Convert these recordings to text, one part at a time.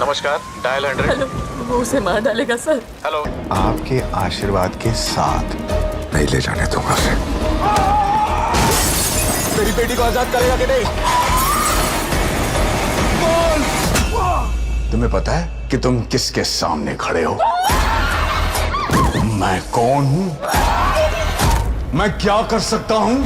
नमस्कार, dial 100। Hello, वो उसे मार डालेगा सर। हेलो। आपके आशीर्वाद के साथ नहीं ले जाने दूंगा उसे। मेरी बेटी को आजाद करेगा कि नहीं? तुम्हें पता है कि तुम किसके सामने खड़े हो? मैं कौन हूं? मैं क्या कर सकता हूं?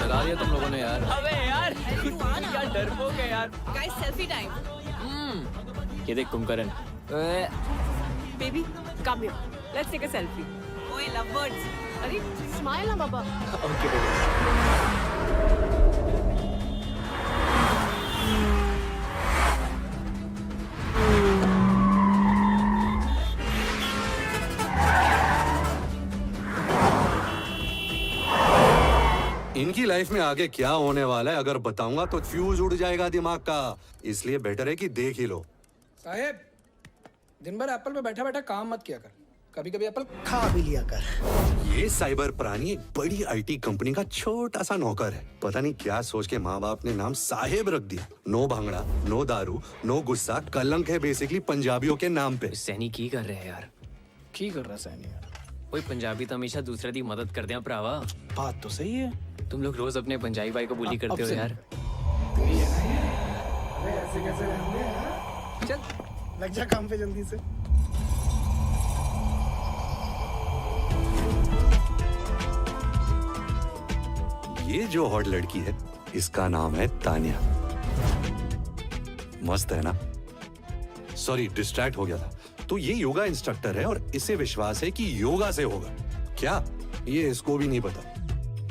लगा दिया तुम लोगों ने यार। अबे यार क्या डरपोक है यार। Guys selfie time. ये देख Kumbhakarna. Baby come here, let's take a selfie. ओए लव बर्ड्स, अरे स्माइल ना बाबा। Okay baby. इनकी लाइफ में आगे क्या होने वाला है अगर बताऊंगा तो फ्यूज उड़ जाएगा दिमाग का, इसलिए बेटर है कि देख ही लो। साहेब, दिन भर एप्पल पे बैठा बैठा काम मत किया कर, कभी कभी एप्पल खा भी लिया कर। ये साइबर प्राणी एक बड़ी आईटी कंपनी का छोटा सा नौकर है। पता नहीं क्या सोच के माँ बाप ने नाम साहेब रख दिया। नो भांगड़ा, नो दारू, नो गुस्सा, कलंक है बेसिकली पंजाबियों के नाम पे। सैनी की कर रहे हैं यार। की कर रहा सैनी यार? कोई पंजाबी तो हमेशा दूसरे दी मदद करते हैं भरावा। बात तो सही है। तुम लोग रोज अपने पंजाबी भाई को बुली करते हो से- यार। चल लग जा काम पे जल्दी से। ये जो हॉट लड़की है इसका नाम है तानिया। मस्त है ना? सॉरी डिस्ट्रैक्ट हो गया था। तो ये योगा इंस्ट्रक्टर है और इसे विश्वास है कि योगा से होगा। क्या? ये इसको भी नहीं पता।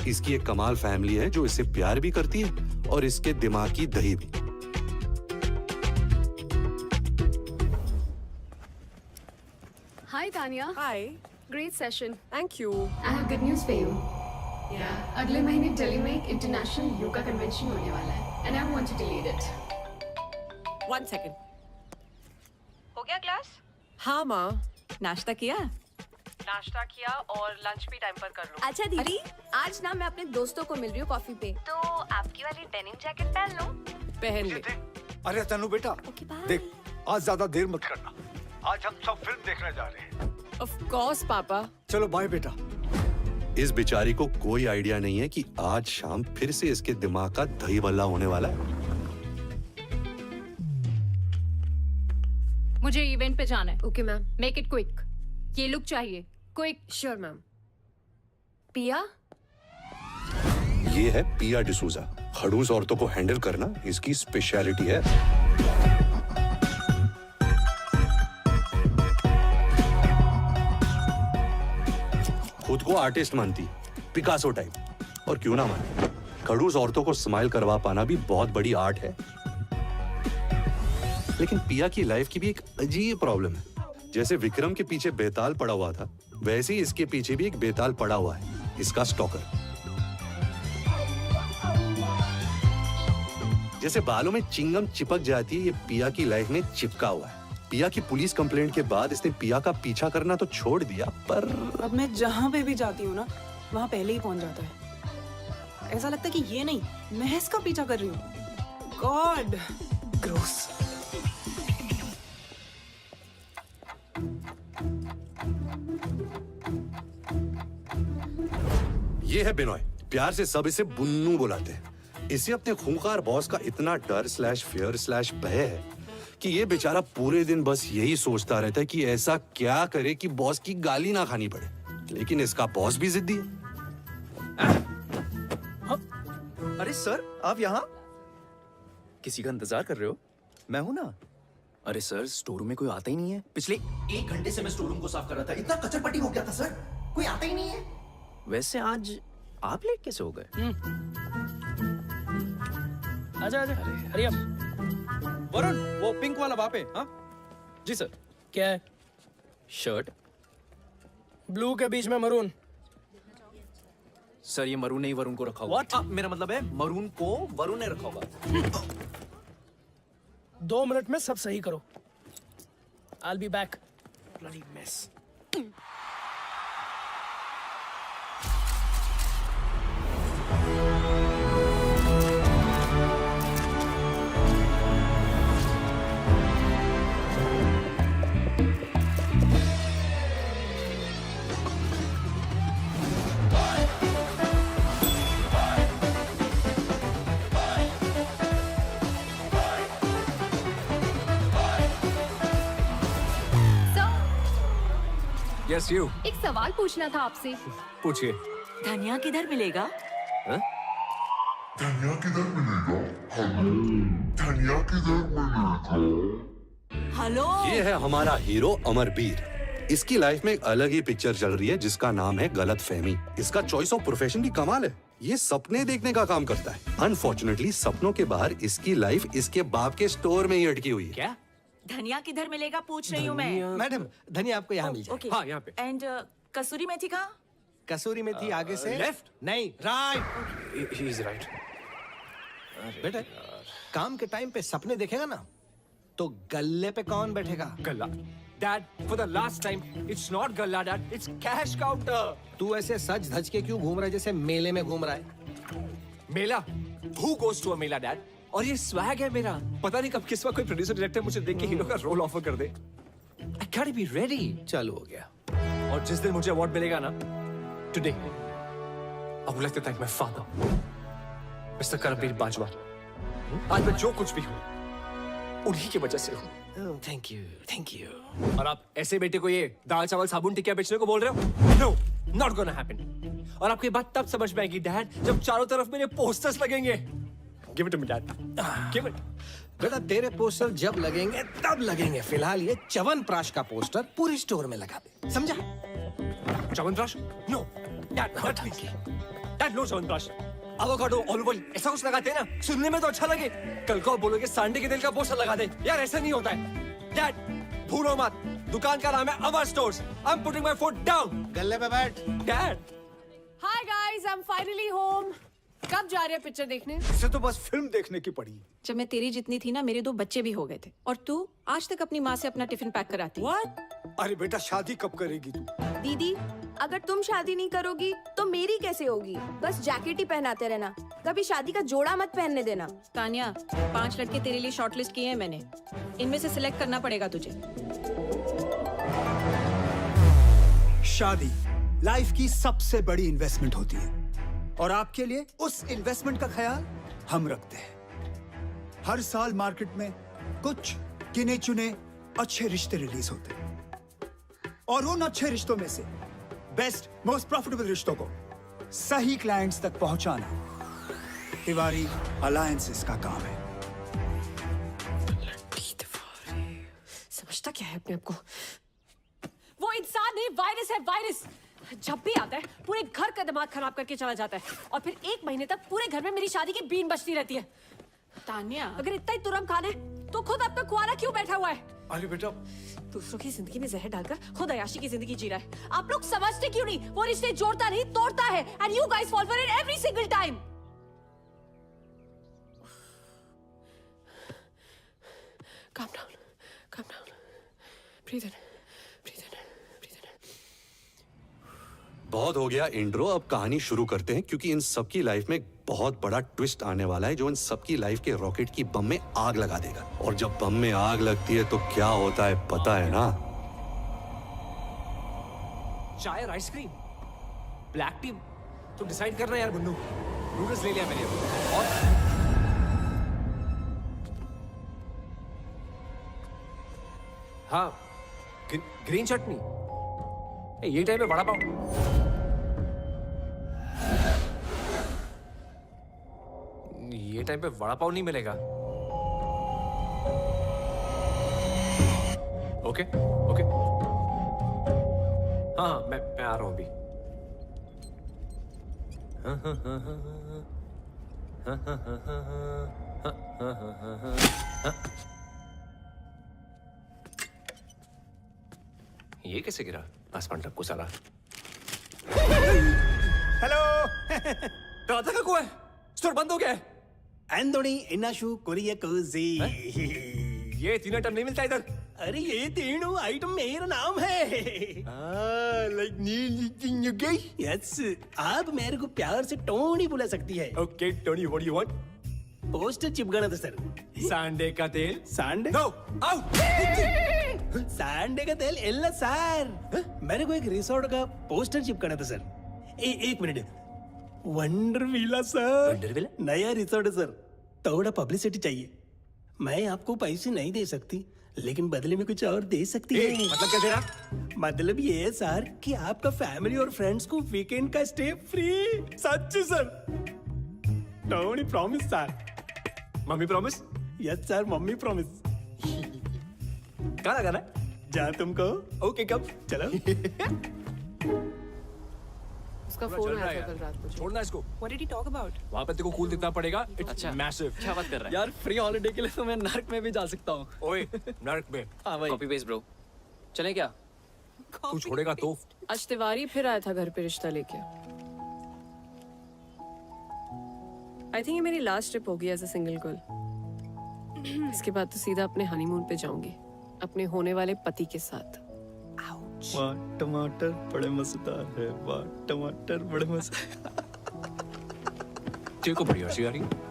इसकी एक कमाल फैमिली है जो इसे प्यार भी करती है और इसके दिमाग की दही भी। Hi Tanya. Hi, Great session. Thank you. I have good news for you. अगले महीने दिल्ली में एक इंटरनेशनल योगा कन्वेंशन होने वाला है and I want you to lead it. 1 second. हो गया क्लास? हाँ माँ, नाश्ता किया? नाश्ता किया और लंच भी टाइम पर कर लो। अच्छा दीदी, आज ना मैं अपने दोस्तों को मिल रही हूँ कॉफी पे। तो आपकी वाली डेनिम जैकेट पहन लो। पहन ले। अरे तनु बेटा, ओके बाय। देख आज ज्यादा देर मत करना। आज हम सब फिल्म देखने जा रहे हैं। ऑफ कोर्स पापा। चलो बाय बेटा। इस बेचारी को कोई आइडिया नहीं है कि आज शाम फिर से इसके दिमाग का दही बल्ला होने वाला है। मुझे इवेंट पे जाना है। Okay ma'am. Make it quick. ये लुक चाहिए क्विक। Sure ma'am. पिया, ये है पिया डिसूजा। खड़ूस औरतों को हैंडल करना इसकी स्पेशलिटी है। खुद को आर्टिस्ट मानती, पिकासो टाइप। और क्यों ना माने, खड़ूस औरतों को स्माइल करवा पाना भी बहुत बड़ी आर्ट है। लेकिन पिया की लाइफ की भी एक अजीब प्रॉब्लम है। जैसे विक्रम के पीछे बेताल पड़ा हुआ था, वैसे ही इसके पीछे भी एक बेताल पड़ा हुआ है, इसका स्टॉकर। जैसे बालों में चिंगम चिपक जाती है, ये पिया की लाइफ में चिपका हुआ है। पिया की पुलिस कंप्लेंट के बाद इसने पिया का पीछा करना तो छोड़ दिया, पर अब मैं जहाँ पे भी जाती हूँ ना, वहाँ पहले ही पहुँच जाता है। ऐसा लगता है कि ये नहीं, मैं इसका पीछा कर रही हूँ। God, gross. ये है बिनोय। प्यार से सब इसे बुन्नू बुलाते हैं। इसे अपने खूंखार बॉस का इतना डर / फियर / भय है कि ये बेचारा पूरे दिन बस यही सोचता रहता है कि ऐसा क्या करे कि बॉस की गाली ना खानी पड़े। लेकिन इसका बॉस भी जिद्दी है। अरे सर, आप यहाँ? किसी का इंतजार कर रहे हो? मैं हूं ना। अरे सर, स्टोर रूम में कोई आता ही नहीं है। पिछले 1 घंटे से मैं स्टोर रूम को साफ कर रहा था। इतना कचर पट्टी हो गया था सर, कोई आता ही नहीं है। वैसे आज आप लेट कैसे हो गए? आजा आजा, हरी अप। वरुण, वो पिंक वाला वहाँ पे। हाँ जी सर। क्या है? शर्ट। ब्लू के बीच में मरून। सर ये मरून नहीं वरुण को रखा हुआ। What? मेरा मतलब है मरून को वरुण ने रखा होगा। 2 मिनट में सब सही करो। I'll be back. Bloody mess. Yes you एक सवाल पूछना था आपसे। पूछिए। धनिया किधर मिलेगा? धनिया किधर मिलेगा? धनिया किधर मिलेगा? हेलो। ये है हमारा हीरो अमरवीर। इसकी लाइफ में एक अलग ही पिक्चर चल रही है जिसका नाम है गलत फहमी। इसका चॉइस ऑफ प्रोफेशन भी कमाल है। ये सपने देखने का काम करता है। अनफॉर्चुनेटली सपनों के बाहर इसकी लाइफ इसके बाप के स्टोर में ही अटकी हुई है। क्या? धनिया किधर मिलेगा पूछ रही हूँ मैं। मैडम धनिया आपको यहाँ मिल जाए। ओके। हाँ, यहाँ पे। एंड कसूरी मेथी कहाँ? कसूरी मेथी आगे से लेफ्ट? नहीं, राइट। He is right. बेटा काम के टाइम पे सपने देखेगा ना तो गल्ले पे कौन बैठेगा? गल्ला। Dad, for the last time, it's not गल्ला, Dad. It's cash counter. तू ऐसे सज धज के क्यों घूम रहा है जैसे मेले में घूम रहा है? मेला? Who goes to a Mela, Dad? और ये स्वैग है मेरा। पता नहीं कब किस वक्त कोई प्रोड्यूसर डायरेक्टर मुझे देख के हीरो का रोल ऑफर कर दे। I gotta be ready. चालू हो गया। और जिस दिन मुझे अवार्ड मिलेगा ना, today, I would like to thank my father, Mr. Karambir Bajwa. आज मैं जो कुछ भी हूँ, उन्हीं की वजह से हूँ। Thank you, thank you. और आप ऐसे बेटे को ये दाल चावल साबुन टिकिया बेचने को बोल रहे हो? No, not gonna happen. और आपकी बात तब समझ में आएगी डैड जब चारों तरफ मेरे पोस्टर्स लगेंगे। Give it to me, Dad. Give it. बेटा तेरे पोस्टर जब लगेंगे तब लगेंगे। फिलहाल ये च्यवनप्राश का पोस्टर पूरी स्टोर में लगा दे, समझा? Chyawanprash? No, Dad, not me. Dad, no chyawanprash. Avocado, olive oil, ऐसा कुछ लगाते हैं ना, सुनने में तो अच्छा लगे। कल को आप बोलोगे सांडे के तेल का पोस्टर लगा दे। यार ऐसा नहीं होता है। डैड, भूलो मत, दुकान का नाम है Amar stores. I am putting my foot down. गल्ले पे बैठ। Dad. Hi guys, I am finally home. कब जा रहे हैं पिक्चर देखने? इसे तो बस फिल्म देखने की पड़ी। जब मैं तेरी जितनी थी ना, मेरे 2 बच्चे भी हो गए थे। और तू आज तक अपनी माँ से अपना टिफिन पैक कराती। What? अरे बेटा शादी कब करेगी तू? दीदी, अगर तुम शादी नहीं करोगी तो मेरी कैसे होगी? बस जैकेट ही पहनाते रहना, कभी शादी का जोड़ा मत पहनने देना। तानिया, 5 लड़के तेरे लिए शॉर्टलिस्ट किए हैं मैंने। इनमें से सिलेक्ट करना पड़ेगा तुझे। शादी लाइफ की सबसे बड़ी इन्वेस्टमेंट होती है और आपके लिए उस इन्वेस्टमेंट का ख्याल हम रखते हैं। हर साल मार्केट में कुछ गिने चुने अच्छे रिश्ते रिलीज होते हैं और उन अच्छे रिश्तों में से बेस्ट मोस्ट प्रॉफिटेबल रिश्तों को सही क्लाइंट्स तक पहुंचाना तिवारी अलायंसेस का काम है। समझता क्या है अपने आप को? वो इंसान नहीं, वायरस है, वायरस। जब भी आता है पूरे घर का दिमाग खराब करके चला जाता है और फिर 1 महीने तक पूरे घर में मेरी शादी की बीन बजती रहती है। तानिया, अगर इतना ही तुरम खाना है तो खुद अब तक कुआरा क्यों बैठा हुआ है? अरे बेटा, दूसरों की जिंदगी में जहर डालकर खुद अयाशी की जिंदगी जी रहा है। आप लोग समझते क्यों नहीं? वो रिश्ते जोड़ता नहीं तोड़ता है। And you guys fall for it every single time. Calm down, calm down. Breathe in, breathe in, breathe in. बहुत हो गया इंट्रो, अब कहानी शुरू करते हैं क्योंकि इन सबकी लाइफ में एक बहुत बड़ा ट्विस्ट आने वाला है जो इन सबकी लाइफ के रॉकेट की बम में आग लगा देगा। और जब बम में आग लगती है तो क्या होता है पता है ना? चाय और आइसक्रीम, ब्लैक टी, तो डिसाइड करना यार बुन्नू। नूडल्स ले लिया मैंने और हाँ, ग्रीन चटनी। ये टाइम में वड़ा पाव। ये टाइम पे वड़ा पाव नहीं मिलेगा। ओके ओके, हाँ मैं आ रहा हूँ अभी। ये कैसे गिरा? आसमान टपको साला। हेलो। राधा का कुआ है, स्टोर बंद हो गया है। एंथोनी इनाशु कोरिया कोजी। ये 3 आइटम नहीं मिलता इधर। अरे ये तीनों आइटम मेरा नाम है। लाइक नील यस, आप मेरे को प्यार से टोनी बुला सकती है। Okay Tony what do you want? Poster चिपकाना था सर। सांडे का तेल? सांडे? No out. सांडे का तेल एल्ला सर, मेरे को एक रिसोर्ट का पोस्टर चिपकाना था सर। एक minute, wonder villa sir. Wonder villa? नया रिसोर्ट है सर, थोड़ा पब्लिसिटी चाहिए। मैं आपको पैसे नहीं दे सकती, लेकिन बदले में कुछ और दे सकती है। मतलब क्या तेरा? मतलब ये है सर कि आपका फैमिली और फ्रेंड्स को वीकेंड का स्टे फ्री। सच sir, Tony promise sir. Mummy promise? Yes sir, mummy promise. कहाँ लगाना है? जहाँ तुमको। ओके कब? चलो। उसका फोन आया था कल रात को। छोड़ना इसको। What did he talk about? वहाँ पे तेरे को कूल दिखना पड़ेगा। It's massive. क्या बात कर रहा है यार? फ्री हॉलिडे के लिए तो मैं नर्क में भी जा सकता हूँ। ओए नर्क में। हाँ भाई। Copy paste bro. चलें क्या? तू छोड़ेगा तो? आज तिवारी फिर आया था घर पे रिश्ता लेके। आई थिंक ये मेरी लास्ट ट्रिप होगी एज अ सिंगल गर्ल। इसके बाद तो सीधा अपने हनीमून पे जाऊंगी अपने होने वाले पति के साथ। वाह टमाटर बड़े मजेदार है, वाह टमाटर बड़े मजेदार। तेरे को बड़ी हंसी आ रही है?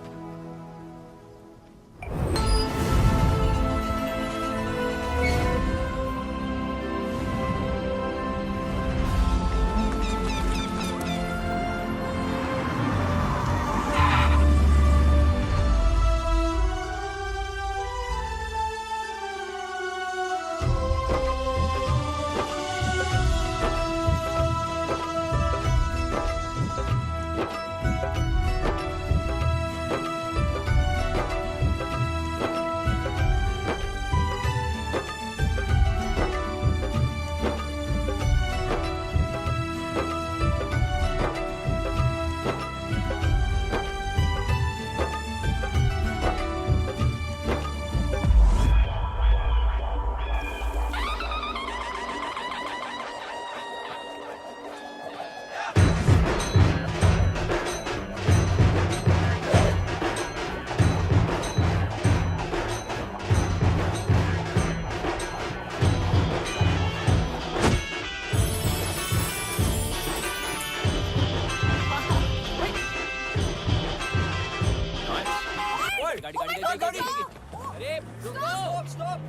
गाड़ी। अरे रुको, स्टॉप।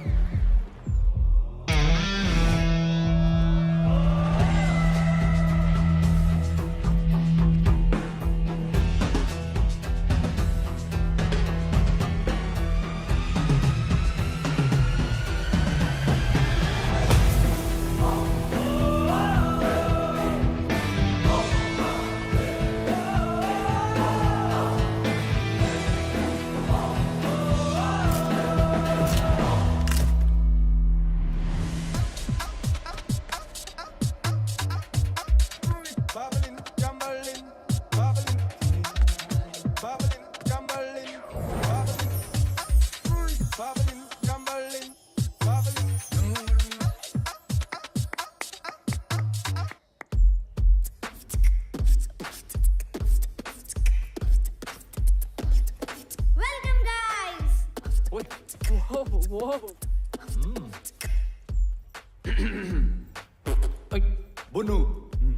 बुनू।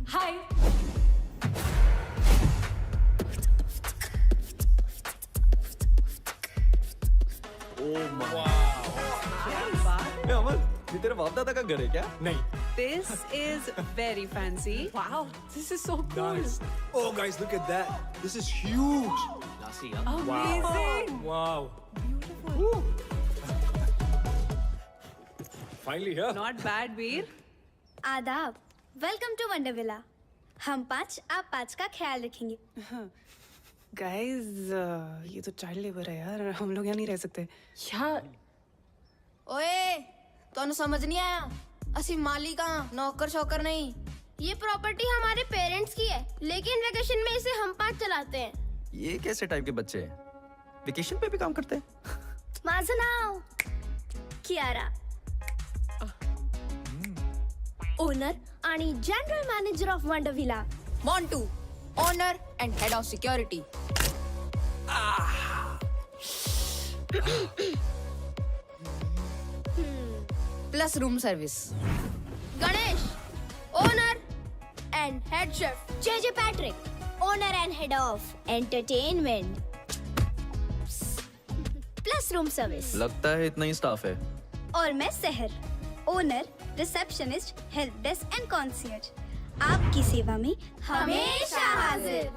हाय। अमन, ये तेरे बाप दादा का घर है क्या? नहीं। This is very fancy. Wow, this is so cool. Nice. Oh guys, look at that. This is huge. Amazing. Wow. Beautiful. Finally here. Not bad, Veer. आदाब, वेलकम टू वंडर विला। हम 5 आप 5 का ख्याल रखेंगे। Guys, ये तो child labour है यार, हम लोग यहाँ नहीं रह सकते। यार ओए, तोनु समझ नहीं आया? असि मालिक नौकर शौकर नहीं। ये प्रॉपर्टी हमारे पेरेंट्स की है, लेकिन वेकेशन में इसे हम 5 चलाते हैं। ये कैसे टाइप के बच्चे हैं? वेकेशन पे भी काम करते हैं? माझं नाव कियारा, ओनर आणि general manager of wonder villa. Montu, owner and head of security. Plus room service. Ganesh, owner and head chef. JJ Patrick, owner and head of entertainment plus room service. लगता है इतना ही स्टाफ है। और मैं Sahar, owner, receptionist, help desk and concierge. आपकी सेवा में हमेशा हाजिर।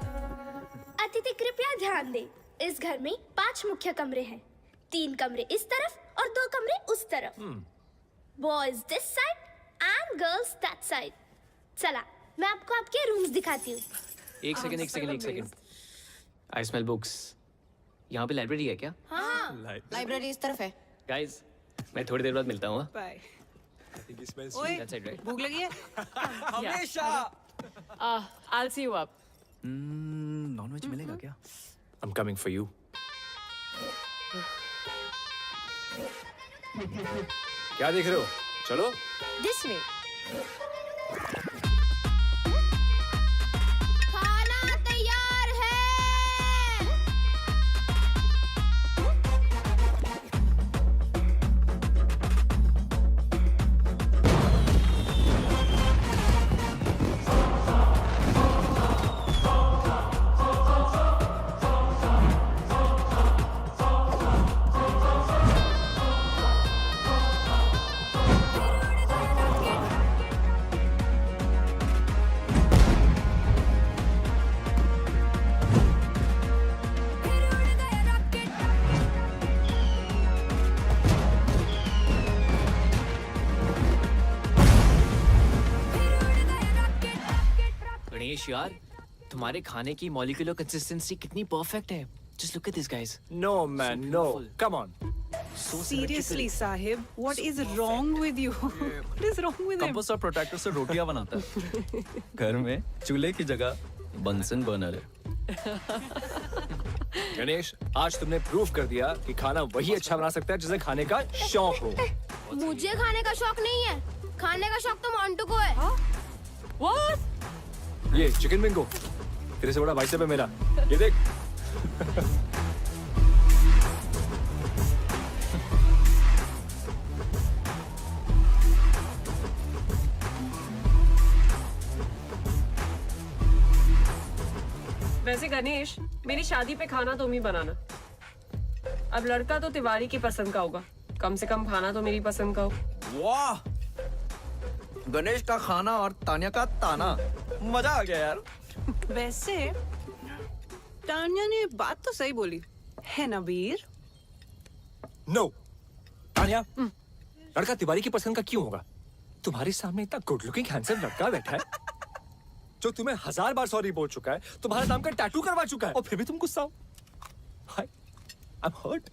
अतिथि कृपया ध्यान दें, इस घर में 5 मुख्य कमरे हैं। 3 कमरे इस तरफ और 2 कमरे उस तरफ। Boys this side and girls that side. चला, मैं आपको आपके रूम्स दिखाती हूँ। एक सेकंड। I smell books. यहाँ पे लाइब्रेरी है क्या? हाँ, लाइब्रेरी इस तरफ है। गाइस, मैं थोड़ी देर बाद मिलता हूँ। बाय। ओए, भूख लगी है? हमेशा। I'll see you up. Nonveg मिलेगा क्या? I'm coming for you. क्या देख रहे हो? चलो। This way. खाना तैयार है। गणेश यार, तुम्हारे खाने की मॉलिक्यूलर कंसिस्टेंसी कितनी परफेक्ट है। Just look at this, guys. No, man, no. Come on. Seriously, Sahib, what is wrong with you? What is wrong with him? Compost और प्रोटेक्टर से रोटियां बनाता है। घर में चूल्हे की जगह बंसन बर्नर है। गणेश, आज तुमने प्रूव कर दिया कि खाना वही अच्छा बना सकता है जिसे खाने का शौक हो। मुझे खाने का शौक नहीं है, खाने का शौक तो मोंटू को है। What? ये चिकन बिंगो, तेरे से बड़ा भाई साहब है मेरा। ये देख। वैसे गणेश, मेरी शादी पे खाना तुम ही बनाना। अब लड़का तो तिवारी की पसंद का होगा, कम से कम खाना तो मेरी पसंद का हो। वाह, गणेश का खाना और तान्या का ताना, मजा आ गया यार। वैसे तान्या ने बात तो सही बोली है ना वीर? नो, तान्या, लड़का तिवारी की पसंद का क्यों होगा? तुम्हारे सामने इतना गुड लुकिंग हैंडसम लड़का बैठा है जो तुम्हें 1000 बार सॉरी बोल चुका है, तुम्हारे नाम का टैटू करवा चुका है, और फिर भी तुम गुस्सा हो। I'm hurt.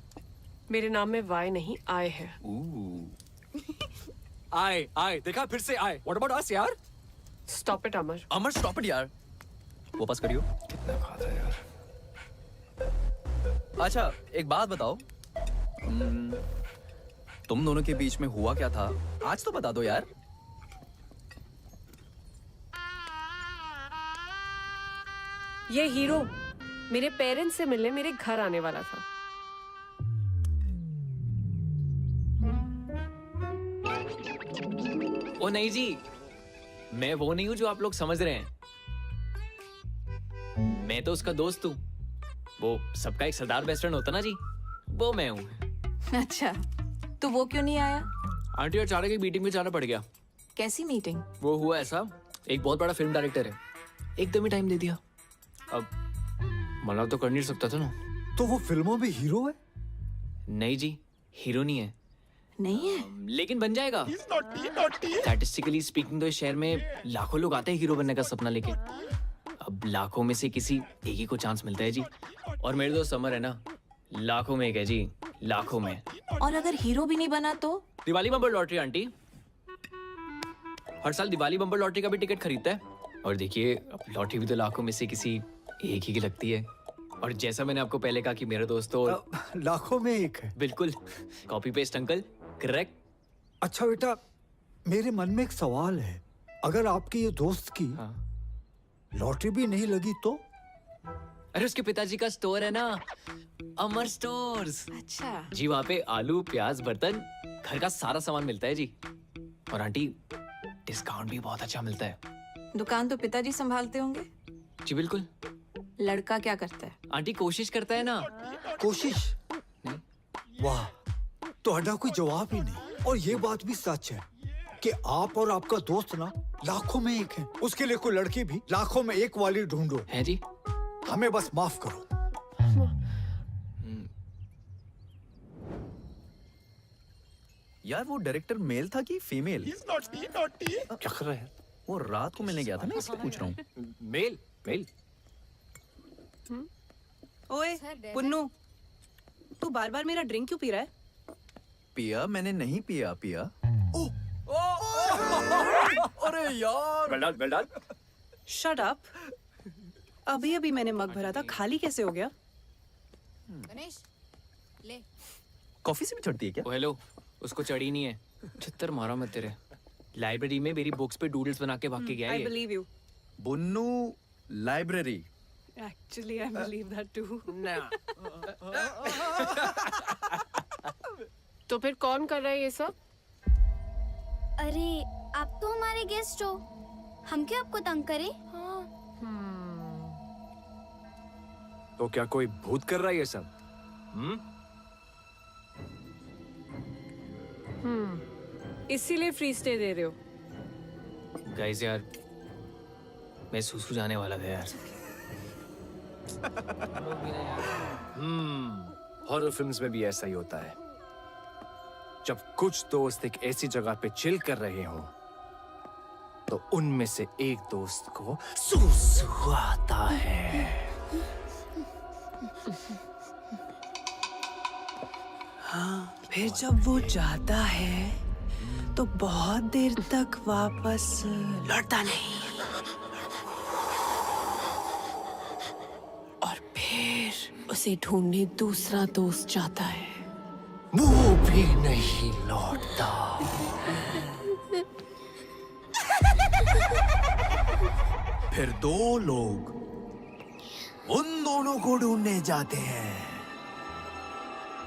मेरे नाम में वाई नहीं आए है। आए, देखा फिर से आए। What about us यार? Stop it, Amar. Amar stop it यार। वापस करियो। कितना खाता है यार। अच्छा, एक बात बताओ, तुम दोनों के बीच में हुआ क्या था? आज तो बता दो यार। ये हीरो मेरे पेरेंट्स से मिलने मेरे घर आने वाला था। ओ नहीं जी, मैं वो नहीं हूं जो आप लोग समझ रहे हैं। मैं तो उसका दोस्त हूँ। वो सबका एक सरदार बेस्ट फ्रेंड होता ना जी, वो मैं हूँ। अच्छा, तो वो क्यों नहीं आया? आंटी अचानक एक मीटिंग में जाना पड़ गया। कैसी मीटिंग? वो हुआ ऐसा, एक बहुत बड़ा फिल्म डायरेक्टर है, एकदम ही टाइम दे दिया। अब मना तो कर नहीं सकता था ना। तो वो फिल्मों में हीरो है? नहीं जी, हीरो नहीं है। नहीं है? लेकिन बन जाएगा। स्टैटिस्टिकली स्पीकिंग तो इस शहर में लाखों लोग आते हैं हीरो बनने का सपना लेके। अब लाखों में से किसी एक ही को चांस मिलता है जी। और मेरे दोस्त समर है ना, लाखों में एक है जी, लाखों में। और अगर हीरो भी नहीं बना तो? दिवाली बम्पर लॉटरी आंटी, हर साल दिवाली बम्पर लॉटरी का भी टिकट खरीदता है। और देखिए, अब लॉटरी भी तो लाखों में से किसी एक ही की लगती है। और जैसा मैंने आपको पहले कहा कि मेरे दोस्तों लाखों में एक है। बिल्कुल, कॉपी पेस्ट अंकल, करेक्ट। अच्छा बेटा, मेरे मन में एक सवाल है, अगर आपके ये दोस्त की लॉटरी भी नहीं लगी तो? अरे उसके पिताजी का स्टोर है ना, अमर स्टोर्स। अच्छा। जी वहाँ पे आलू, प्याज, बर्तन, घर का सारा सामान मिलता है जी। और आंटी डिस्काउंट भी बहुत अच्छा मिलता है। दुकान तो पिताजी संभालते होंगे? जी बिल्कुल। लड़का क्या करता है? आंटी कोशिश करता है ना। कोशिश? वाह, तो हड्डा कोई जवाब ही नहीं। और ये बात भी सच है कि आप और आपका दोस्त ना लाखों में एक है। उसके लिए कोई लड़की भी लाखों में एक वाली ढूंढो। है जी। हमें बस माफ करो। यार वो डायरेक्टर मेल था कि फीमेल? क्या कर रहे हैं? वो रात को मिलने गया था ना, इसलिए पूछ रहा हूँ। मेल मेल। ओए पुन्नू, तू बार बार मेरा ड्रिंक क्यों पी रहा है? पिया मैंने नहीं पिया। पिया अरे यार। Well done. Shut up. अभी अभी मैंने मग भरा था, खाली कैसे हो गया? गणेश ले। कॉफी से भी चढ़ती है क्या? हेलो, उसको चढ़ी नहीं है। छित्तर मारा मत तेरे। लाइब्रेरी में मेरी बुक्स पे डूडल्स बना के भाग के गया है I ये। believe you. Bunnu library. Actually, I believe that too. तो फिर कौन कर रहा है ये सब? अरे आप तो हमारे गेस्ट हो, हम क्यों आपको तंग करें? तो क्या कोई भूत कर रहा है ये सब? इसीलिए फ्री स्टे दे रहे हो? गाइस यार, मैं सुसु जाने वाला था यार। हॉरर फिल्म्स में भी ऐसा ही होता है। जब कुछ दोस्त एक ऐसी जगह पे चिल कर रहे हो तो उनमें से एक दोस्त को सुसु आता है। हाँ, फिर जब वो जाता है तो बहुत देर तक वापस लौटता नहीं। और फिर उसे ढूंढने दूसरा दोस्त जाता है, वो भी नहीं लौटता। फिर दो लोग उन दोनों को ढूंढने जाते हैं।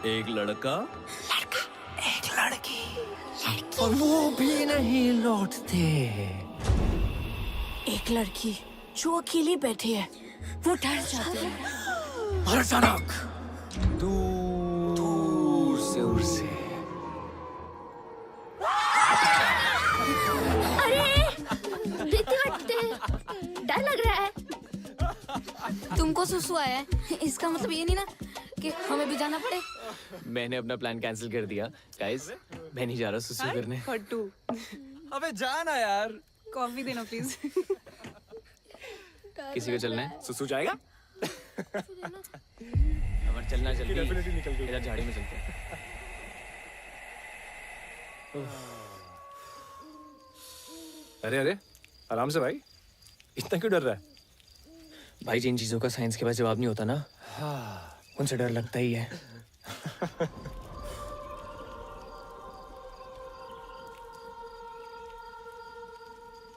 एक लड़का, एक लड़की, और वो भी नहीं लौटते। एक लड़की जो अकेली बैठी है, वो डर जाती है। और अचानक दूर से उसे देखते वक्त डर लग रहा है। तुमको सुसु आया है, इसका मतलब ये नहीं ना कि हमें भी जाना पड़े। मैंने अपना प्लान कैंसिल कर दिया। गाइस, मैं नहीं जा रहा सुसु करने। फट्टू, अबे जाना यार। कॉफी देना प्लीज। किसी को चलना है? सुसु जाएगा? अमर चलना जल्दी। इधर झाड़ी में चलते हैं। अरे आराम से भाई, इतना क्यों डर रहा है? भाई जिन चीजों का साइंस के पास जवाब नहीं होता ना, उनसे डर लगता ही है।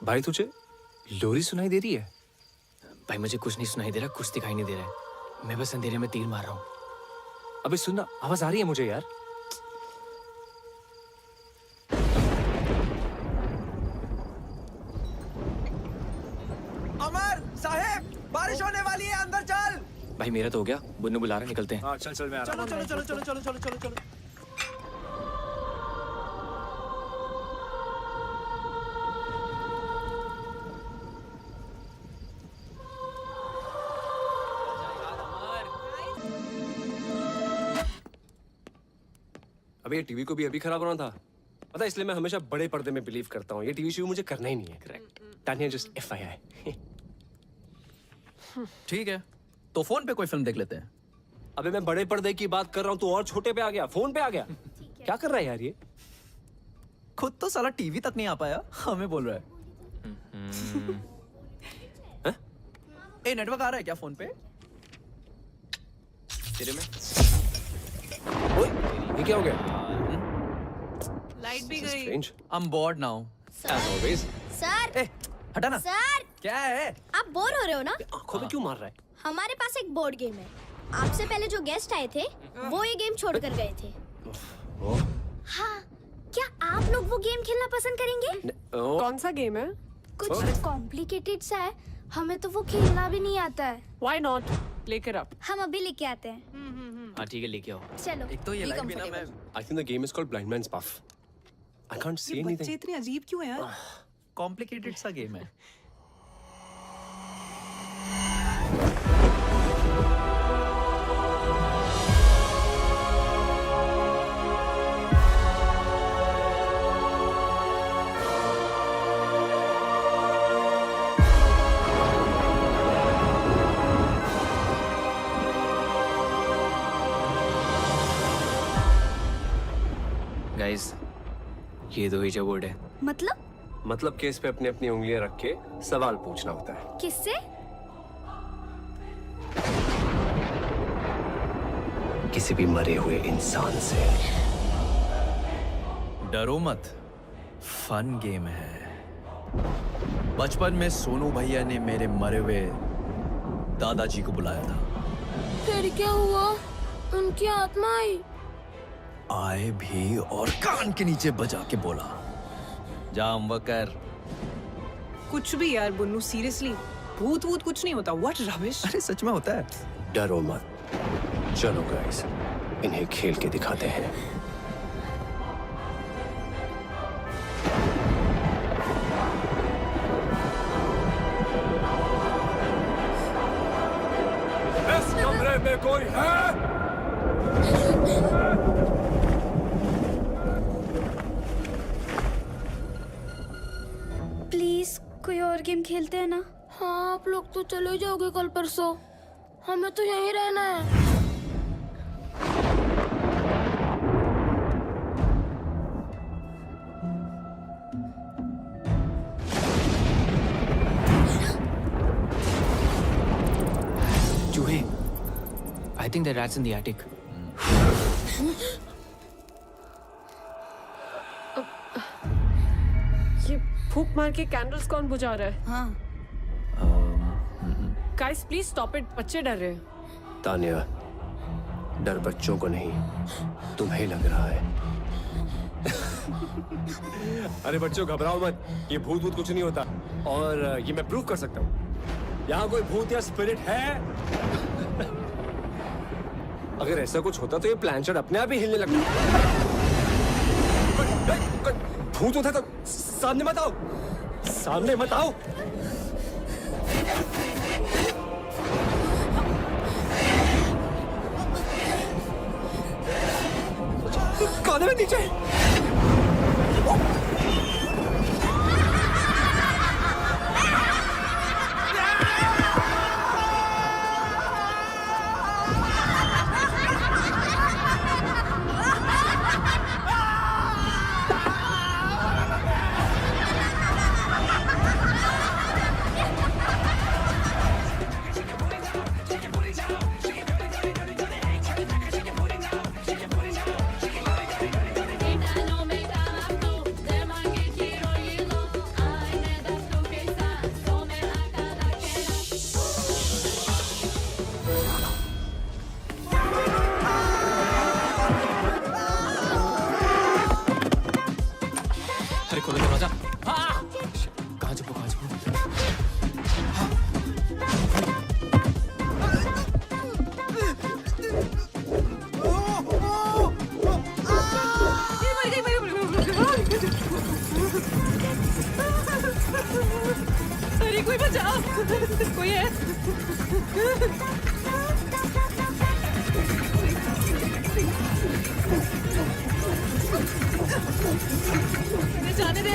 भाई तुझे लोरी सुनाई दे रही है? भाई मुझे कुछ नहीं सुनाई दे रहा, कुछ दिखाई नहीं दे रहा है। मैं बस अंधेरे में तीर मार रहा हूँ। अबे सुनना, आवाज आ रही है मुझे यार। अमर साहेब, बारिश होने वाली है, अंदर चल। भाई मेरा तो हो गया, बुन्नू बुला रहा है, निकलते हैं। हाँ चल मैं आ रहा हूँ। चलो। अबे ये टीवी को भी अभी खराब होना था, पता है? इसलिए मैं हमेशा बड़े पर्दे में बिलीव करता हूँ। ये टीवी शो मुझे करना ही नहीं है। करेक्ट। Tania just FYI। ठीक है, तो फोन पे कोई फिल्म देख लेते हैं। अबे मैं बड़े पर्दे की बात कर रहा हूँ, तू और छोटे पे आ गया, फोन पे आ गया। क्या कर रहा है यार ये? खुद तो साला टीवी तक नहीं आ पाया, हमें बोल रहा है। ए, नेटवर्क आ रहा है क्या फोन पे? तेरे में? ओए, ये क्या हो गया? लाइट भी गई। Strange. I'm bored now. As always. Sir, ए, हटा ना। सर, क्या है? आप बोर हो रहे हो ना? आंखों में क्यों मार रहा है? हमारे पास एक बोर्ड गेम है। आपसे पहले जो गेस्ट आए थे वो ये गेम छोड़ कर गए थे। हाँ, क्या आप लोग वो गेम खेलना पसंद करेंगे? कौन सा गेम है? कुछ कॉम्प्लिकेटेड सा है, हमें तो वो खेलना भी नहीं आता है। Why not? लेकर आप। हम अभी लेके आते हैं। हाँ ठीक है, लेके आओ। चलो। एक तो ये लाइट भी ना मैं I think the game is called Blind Man's Buff. I can't see ये anything. बच्चे इतने अजीब क्यों हैं यार? कॉम्प्लिकेटेड सा गेम है। गाइस, ये दो ही बोर्ड है। मतलब केस पे अपनी अपनी उंगलियां रख के सवाल पूछना होता है। किससे? किसी भी मरे हुए इंसान से। डरो मत, फन गेम है। बचपन में सोनू भैया ने मेरे मरे हुए दादाजी को बुलाया था। फिर क्या हुआ? उनकी आत्मा आई। आए भी और कान के नीचे बजा के बोला, जाम वकर। कुछ भी यार बुन्नू, सीरियसली भूत वूत कुछ नहीं होता। What rubbish. अरे सच में होता है। डरो मत, चलो गाइस, इन्हें खेल के दिखाते हैं। इस कमरे में कोई है? प्लीज कोई और गेम खेलते हैं ना? हाँ, आप लोग तो चले जाओगे कल परसों, हमें तो यहीं रहना है। चूहे, I think the rat's in the attic. ये फूंक मार के कैंडल्स कौन बुझा रहा है? हाँ। गाइस प्लीज स्टॉप इट, बच्चे डर रहे हैं। तानिया, डर बच्चों को नहीं, तुम्हें लग रहा है। अरे बच्चों, घबराओ मत, ये भूत भूत कुछ नहीं होता। और ये मैं प्रूव कर सकता हूँ। यहाँ कोई भूत या स्पिरिट है? अगर ऐसा कुछ होता तो ये प्लानचेट अपने आप ही हिलने लगता। भूत होता तो सामने मत आओ, सामने मत आओ। कोने में नीचे। अरे खोलो दरवाजा। हाँ! कहाँ छुपो, कहाँ छुपो? अरे कोई बचाओ, कोई है? जाने दे।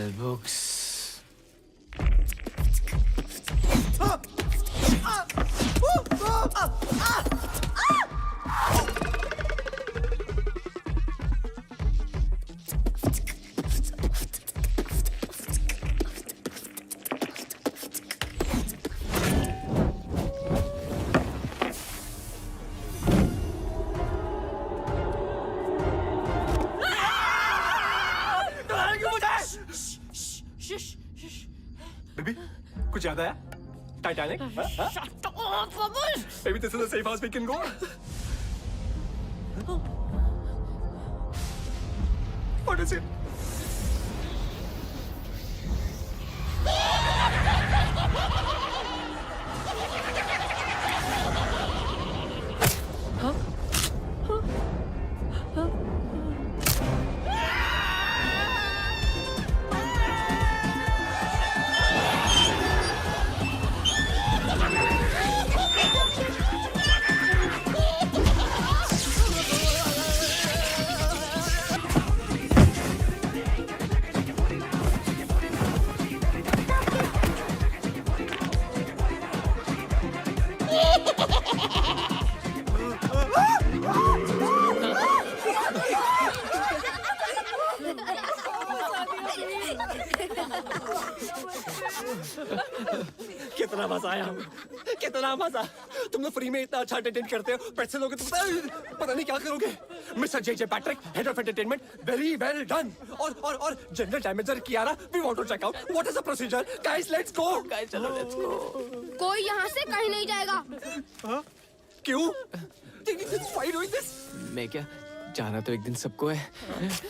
Bell books. बेबी कुछ याद आया? Titanic? Maybe this is the safe house we can go. What is it? कितना मजा आया, कितना मजा। तुम लोग फ्री में इतना अच्छा एंटरटेन करते हो, पैसे लोगे तो पता नहीं क्या करोगे। Mister J Patrick, head of entertainment, very well done. और general damager Kiara, we want to check out what is the procedure. Guys let's go. Guys चलो लेट्स गो। कोई यहाँ से कहीं नहीं जाएगा। क्यों? Why doing this? मैं क्या जाना तो एक दिन सबको है,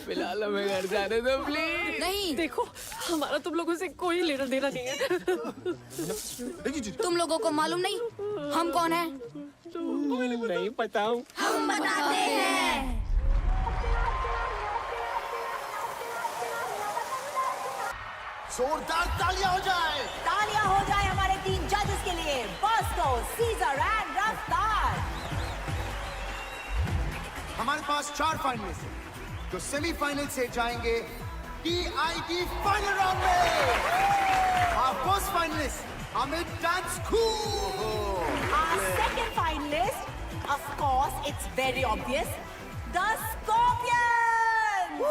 फिलहाल हमें घर जाने दो प्लीज। नहीं देखो, हमारा तुम लोगों से कोई लेना देना नहीं है। तुम लोगों को मालूम नहीं हम कौन हैं? नहीं पता हूँ। हम बताते हैं। जोरदार तालियां हो जाए। तालियां हो जाए हमारे 3 जजेस के लिए, बॉस्को, सीजर एंड रफ्तार। हमारे पास 4 फाइनलिस्ट हैं जो सेमीफाइनल से जाएंगे टीआईटी फाइनल राउंड में। Our first finalist, Amit Dance Cool. Our second finalist, of course, it's very obvious, the Scorpions.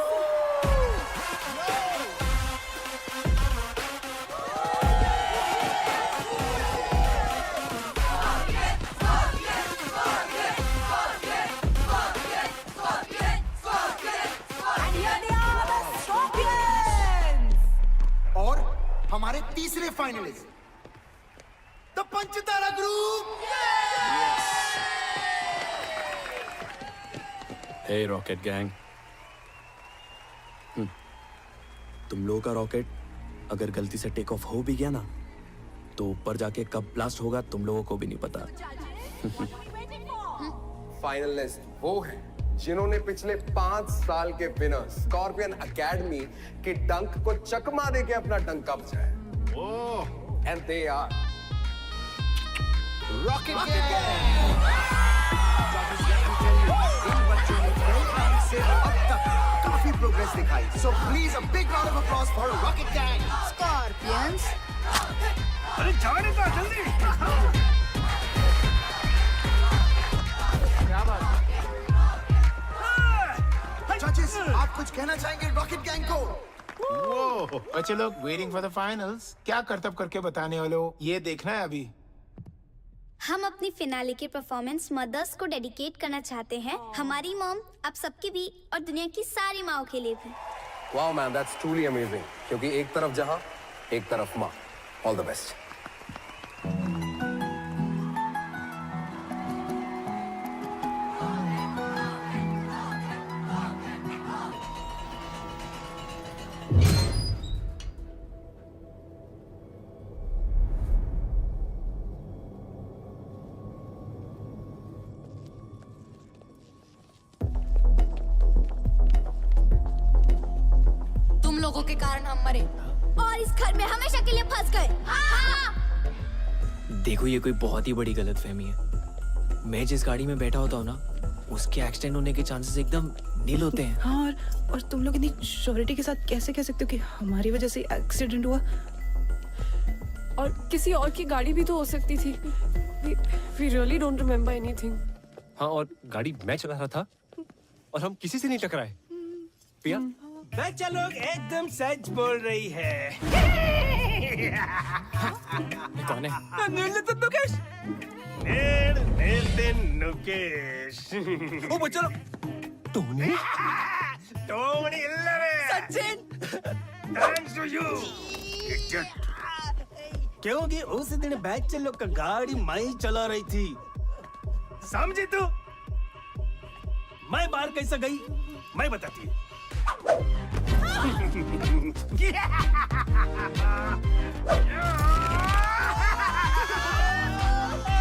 हमारे तीसरे finalist the Panchtara group. Hey rocket gang, तुम लोगों का रॉकेट अगर गलती से टेक ऑफ हो भी गया ना, तो ऊपर जाके कब ब्लास्ट होगा तुम लोगों को भी नहीं पता। फाइनलिस्ट वो है जिन्होंने पिछले 5 साल के विनर स्कॉर्पियन एकेडमी के डंक को चकमा देके अपना डंका बचाया। And they are rocket gang. इन बच्चों ने से अब तक काफी प्रोग्रेस दिखाई। So please a big round of applause for rocket gang. Scorpions. अरे जाने दो जल्दी। क्या बात है? जजेस, आप कुछ कहना चाहेंगे रॉकेट गैंग को? वो बच्चे लोग वेटिंग फॉर द फाइनल्स, क्या करतब करके बताने वाले हो ये देखना है अभी। हम अपनी फिनाले के परफॉर्मेंस मदर्स को डेडिकेट करना चाहते हैं। हमारी मॉम, आप सबकी भी और दुनिया की सारी माओ के लिए भी। Wow man, that's truly amazing. क्योंकि एक तरफ जहां, एक तरफ मां। All the best. लोगों के कारण हम मरे और इस घर में हमेशा के लिए फंस गए। देखो ये कोई बहुत ही बड़ी गलतफहमी है। मैं जिस गाड़ी में बैठा होता हूँ ना, उसके एक्सीडेंट होने के चांसेस एकदम नील होते हैं। हाँ, और तुम लोग इतनी श्योरिटी के साथ कैसे कह सकते हो कि हमारी वजह से एक्सीडेंट हुआ? और किसी और की गाड़ी भी तो हो सकती थी। We really don't remember anything. हाँ, और गाड़ी मैं चला रहा था और हम किसी से नहीं टकराए। पिया? बच्चा लोग एकदम सच बोल रही है। कौन है? नुकेश। नुकेश। ओ बच्चा लोग, टोनी? टोनी इल्लवे। सचिन। Thanks to you. क्योंकि उस दिन बच्चे लोग का गाड़ी मैं ही चला रही थी, समझी तू? मैं बाहर कैसे गई मैं बताती हूँ।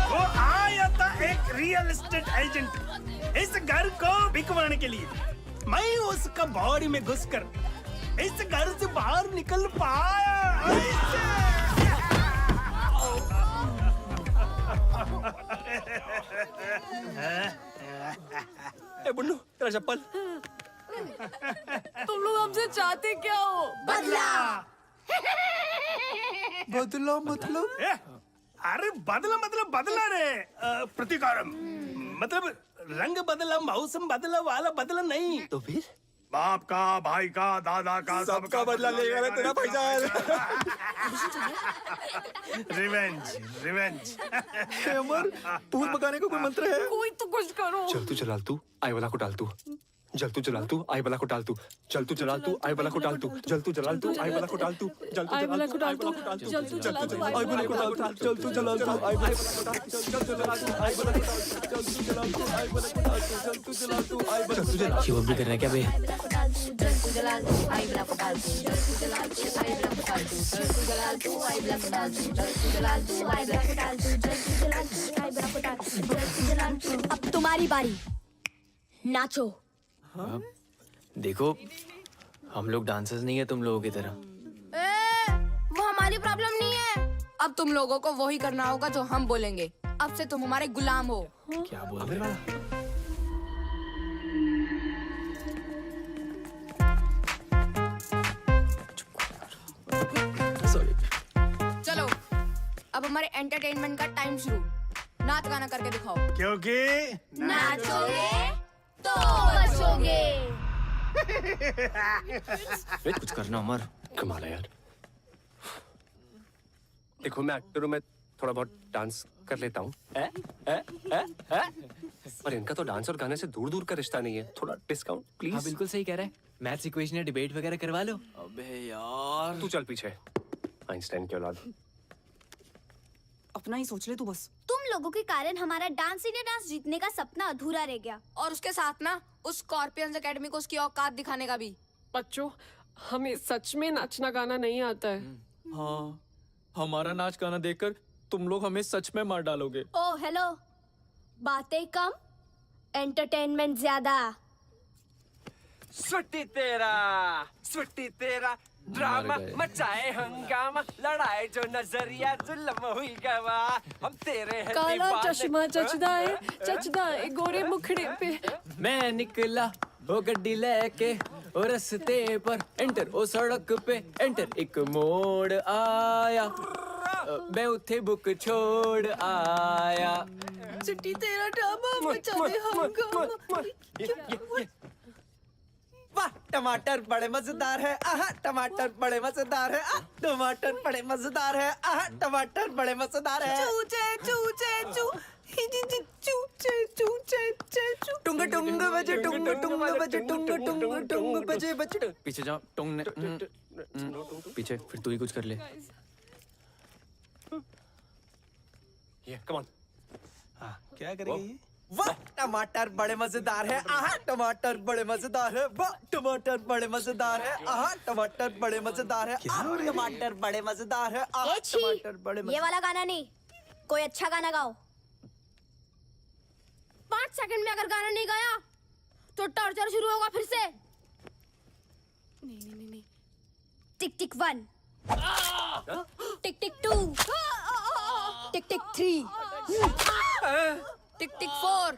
वो आया था एक रियल एस्टेट एजेंट इस घर को बिकवाने के लिए। मैं उसका बॉडी में घुसकर इस घर से बाहर निकल पाया। ए बुन्नू, तेरा चप्पल। तुम लोग हमसे चाहते क्या हो? बदला। बदला मतलब? अरे बदला मतलब बदला रे, प्रतिकारम मतलब रंग बदला, मौसम बदला वाला बदला नहीं। तो फिर? बाप का, भाई का, दादा का, सबका बदला लेगा ना तेरा भाईजान। Revenge, revenge. अमर, भूत भगाने का कोई मंत्र है? कोई तो कुछ करो। चल तू जलाल तू, आई वाला को डाल तू। जल तू जलाल तू, आई वाला को डाल तू। चल तू जलाल तू, आई वाला को डाल तू। जल तू जलाल तू, आई वाला को डाल तू। जल तू जलाल तू, आई वाला को डाल तू। जल तू जलाल तू, आई वाला को डाल तू। जल तू जलाल तू, आई वाला को डाल तू। जल तू जलाल तू, आई वाला को डाल तू। जल तू जलाल तू, आई वाला को डाल तू। जल तू जलाल तू, आई वाला को डाल तू। शिवम भी कर रहा है क्या बे? अब तुम्हारी बारी, नाचो। देखो, हम लोग डांसर्स नहीं है तुम लोगों की तरह। वो हमारी प्रॉब्लम नहीं है। अब तुम लोगों को वही करना होगा जो हम बोलेंगे। अब से तुम हमारे गुलाम हो। क्या बोल रहे हो? चलो, अब हमारे एंटरटेनमेंट का टाइम शुरू। नाच गाना करके दिखाओ। क्योंकि नाचोगे तो बचोगे। कुछ करना अमर। कमाल है यार। देखो मैं एक्टर हूँ, मैं थोड़ा बहुत डांस कर लेता हूँ। पर इनका तो डांस और गाने से दूर दूर का रिश्ता नहीं है। थोड़ा डिस्काउंट प्लीज। हाँ बिल्कुल सही कह रहा है। मैथ्स इक्वेशन या डिबेट वगैरह करवा लो। अबे यार, तू चल पीछे, आइंस्टाइन की औलाद। अपना ही सोच ले तू बस। तुम लोगों के कारण हमारा डांस इंडिया डांस जीतने का सपना अधूरा रह गया। और उसके साथ ना उस स्कॉर्पियंस एकेडमी को उसकी औकात दिखाने का भी। बच्चों, हमें सच में नाचना गाना नहीं आता है। हाँ, हमारा नाच गाना देखकर तुम लोग हमें सच में मार डालोगे। ओ हेलो, बातें कम, एंटरटेनमेंट ज्यादा। स्वीटी तेरा ड्रामा मचाए हंगामा, लड़ाई जो नजरिया जुल्म हुई गवा, हम तेरे हैं काला दीवाने। चश्मा चचदा है गोरे मुखड़े पे। मैं निकला वो गड्डी लेके और रस्ते पर एंटर, ओ सड़क पे एंटर, एक मोड़ आया, मैं उठे बुक छोड़ आया। चिट्टी तेरा ड्रामा मचाए हंगामा। वाह, टमाटर बड़े मजेदार है, आहा टमाटर बड़े मजेदार है, टमाटर बड़े मजेदार है, आहा टमाटर बड़े मजेदार है। चूचे चूचे चू, चूचे चूचे चू। टुंग टुंग बजे, टुंग टुंग बजे, टुंग टुंग टुंग बजे बजे। पीछे जाओ, टुंग ने पीछे, फिर तू ही कुछ कर ले। ये कम ऑन। क्या करेगी? वाह, टमाटर बड़े मजेदार है, आहा टमाटर बड़े मजेदार है, वाह टमाटर बड़े मजेदार है, आहा टमाटर बड़े मजेदार है, आहा टमाटर बड़े मजेदार है, आहा टमाटर बड़े ये वाला गाना नहीं, कोई अच्छा गाना गाओ। 5 सेकंड में अगर गाना नहीं गाया तो टॉर्चर शुरू होगा फिर से। नहीं। टिक टिक 1, टिक टिक 2, टिक टिक 3, टिक टिक 4,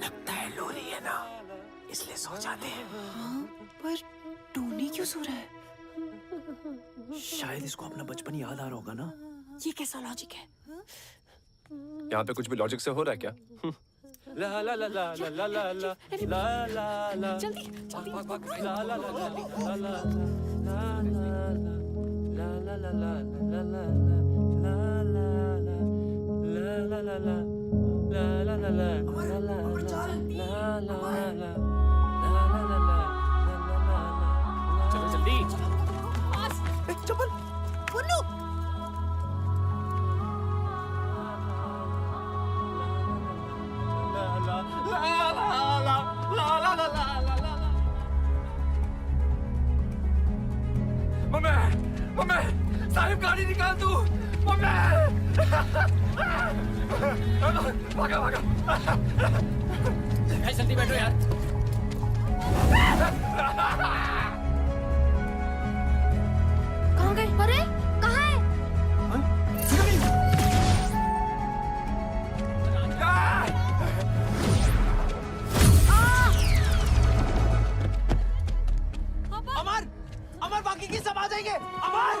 लगता है लो रही है ना, इसलिए सो जाते हैं। हाँ, पर टोनी क्यों सो रहा है? शायद इसको अपना बचपन याद आ रहा होगा ना। ये कैसा लॉजिक है? यहाँ पे कुछ भी लॉजिक से हो रहा है क्या? ला ला ला ला ला ला ला ला ला ला ला जल्दी जल्दी ला ला ला ला ला ला ला ला चलो जल्दी। चप्पल पुन्नू मम्मी साहिब गाड़ी निकाल तू। मम्मी भागा भागा। जल्दी बैठो यार। कहाँ गए? अरे कहाँ है? अमर, अमर बाकी की सब आ जाएंगे। अमर,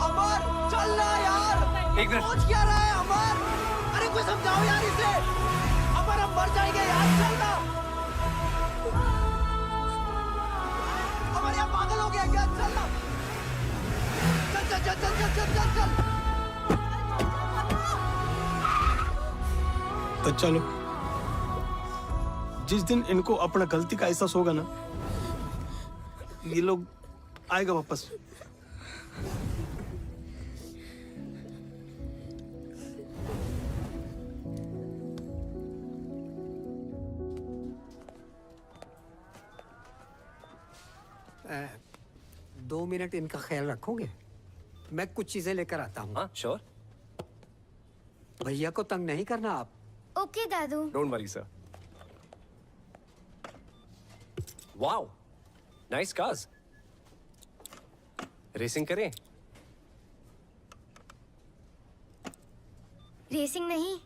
अमर चल ना यार। एक मिनट। सोच क्या रहा है अमर? अरे कोई समझाओ यार इसे। अमर हम मर जाएंगे यार, चल ना। अमर यार पागल हो गया क्या? चल ना। चल चल चल चल चल चल चल चल। तो चलो, जिस दिन इनको अपना गलती का एहसास होगा ना, ये लोग आएगा वापस। दो मिनट इनका ख्याल रखोगे? मैं कुछ चीजें लेकर आता हूँ। हाँ श्योर। भैया को तंग नहीं करना आप। Okay Dadu. Don't worry sir. Wow nice cars. Racing करें? रेसिंग नहीं,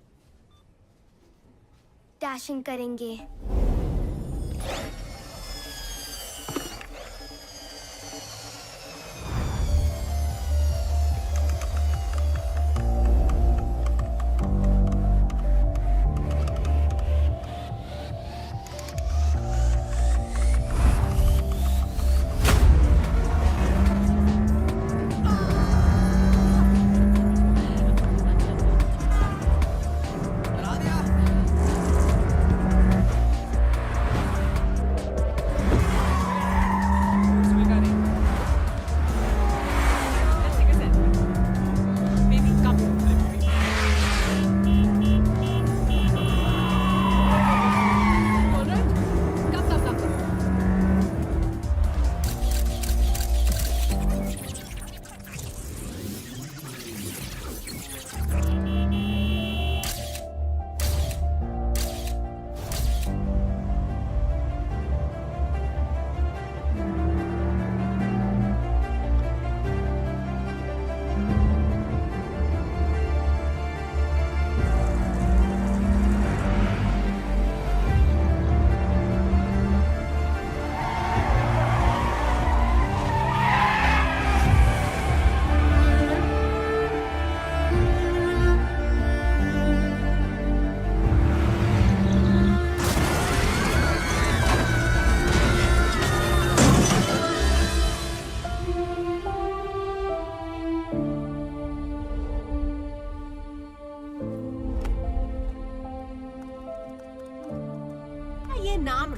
डैशिंग करेंगे।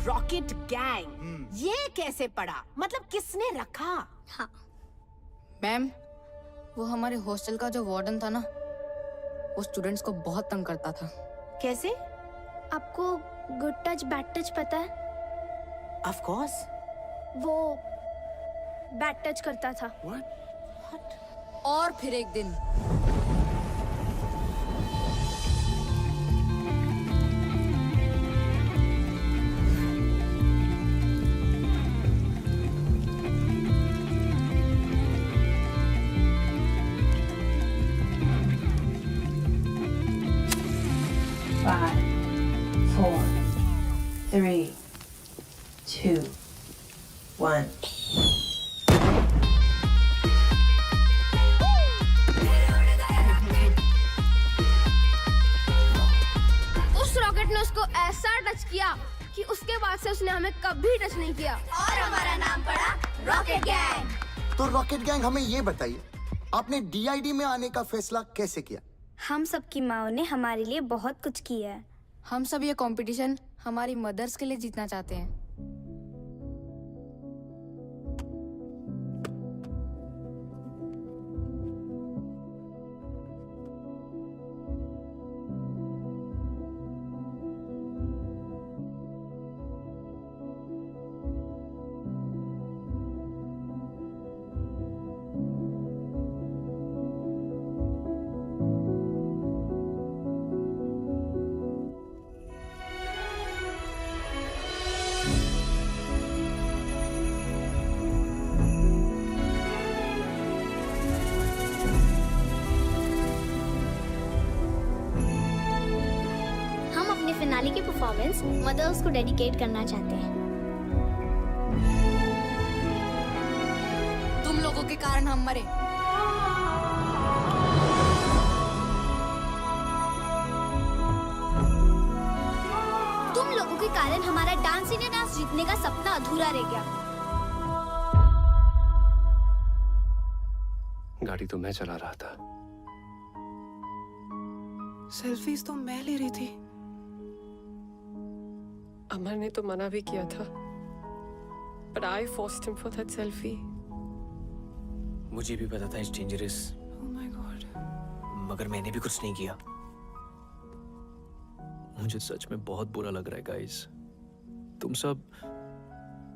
रॉकेट गैंग, ये कैसे पड़ा? मतलब किसने रखा? हाँ मैम, वो हमारे हॉस्टल का जो वार्डन था ना, वो स्टूडेंट्स को बहुत तंग करता था। कैसे? आपको गुड टच बैड टच पता है? Of course. वो बैड टच करता था। और फिर एक दिन Five, 4, 3, 2, 1. उस रॉकेट ने उसको ऐसा टच किया कि उसके बाद से उसने हमें कभी टच नहीं किया और हमारा नाम पड़ा रॉकेट गैंग। तो रॉकेट गैंग, हमें ये बताइए, आपने डीआईडी में आने का फैसला कैसे किया? हम सबकी माओ ने हमारे लिए बहुत कुछ किया है। हम सब ये कंपटीशन हमारी मदर्स के लिए जीतना चाहते हैं। फिनाले की परफॉर्मेंस मदर्स को डेडिकेट करना चाहते हैं। तुम लोगों के कारण हम मरे। तुम लोगों के कारण हमारा डांस इंडिया डांस जीतने का सपना अधूरा रह गया। गाड़ी तो मैं चला रहा था। सेल्फीज तो मैं ले रही थी। अमर ने तो मना भी किया था, but I forced him for that selfie. मुझे भी पता था it's dangerous, Oh my God. मगर मैंने भी कुछ नहीं किया। मुझे सच में बहुत बुरा लग रहा है गाइस। तुम सब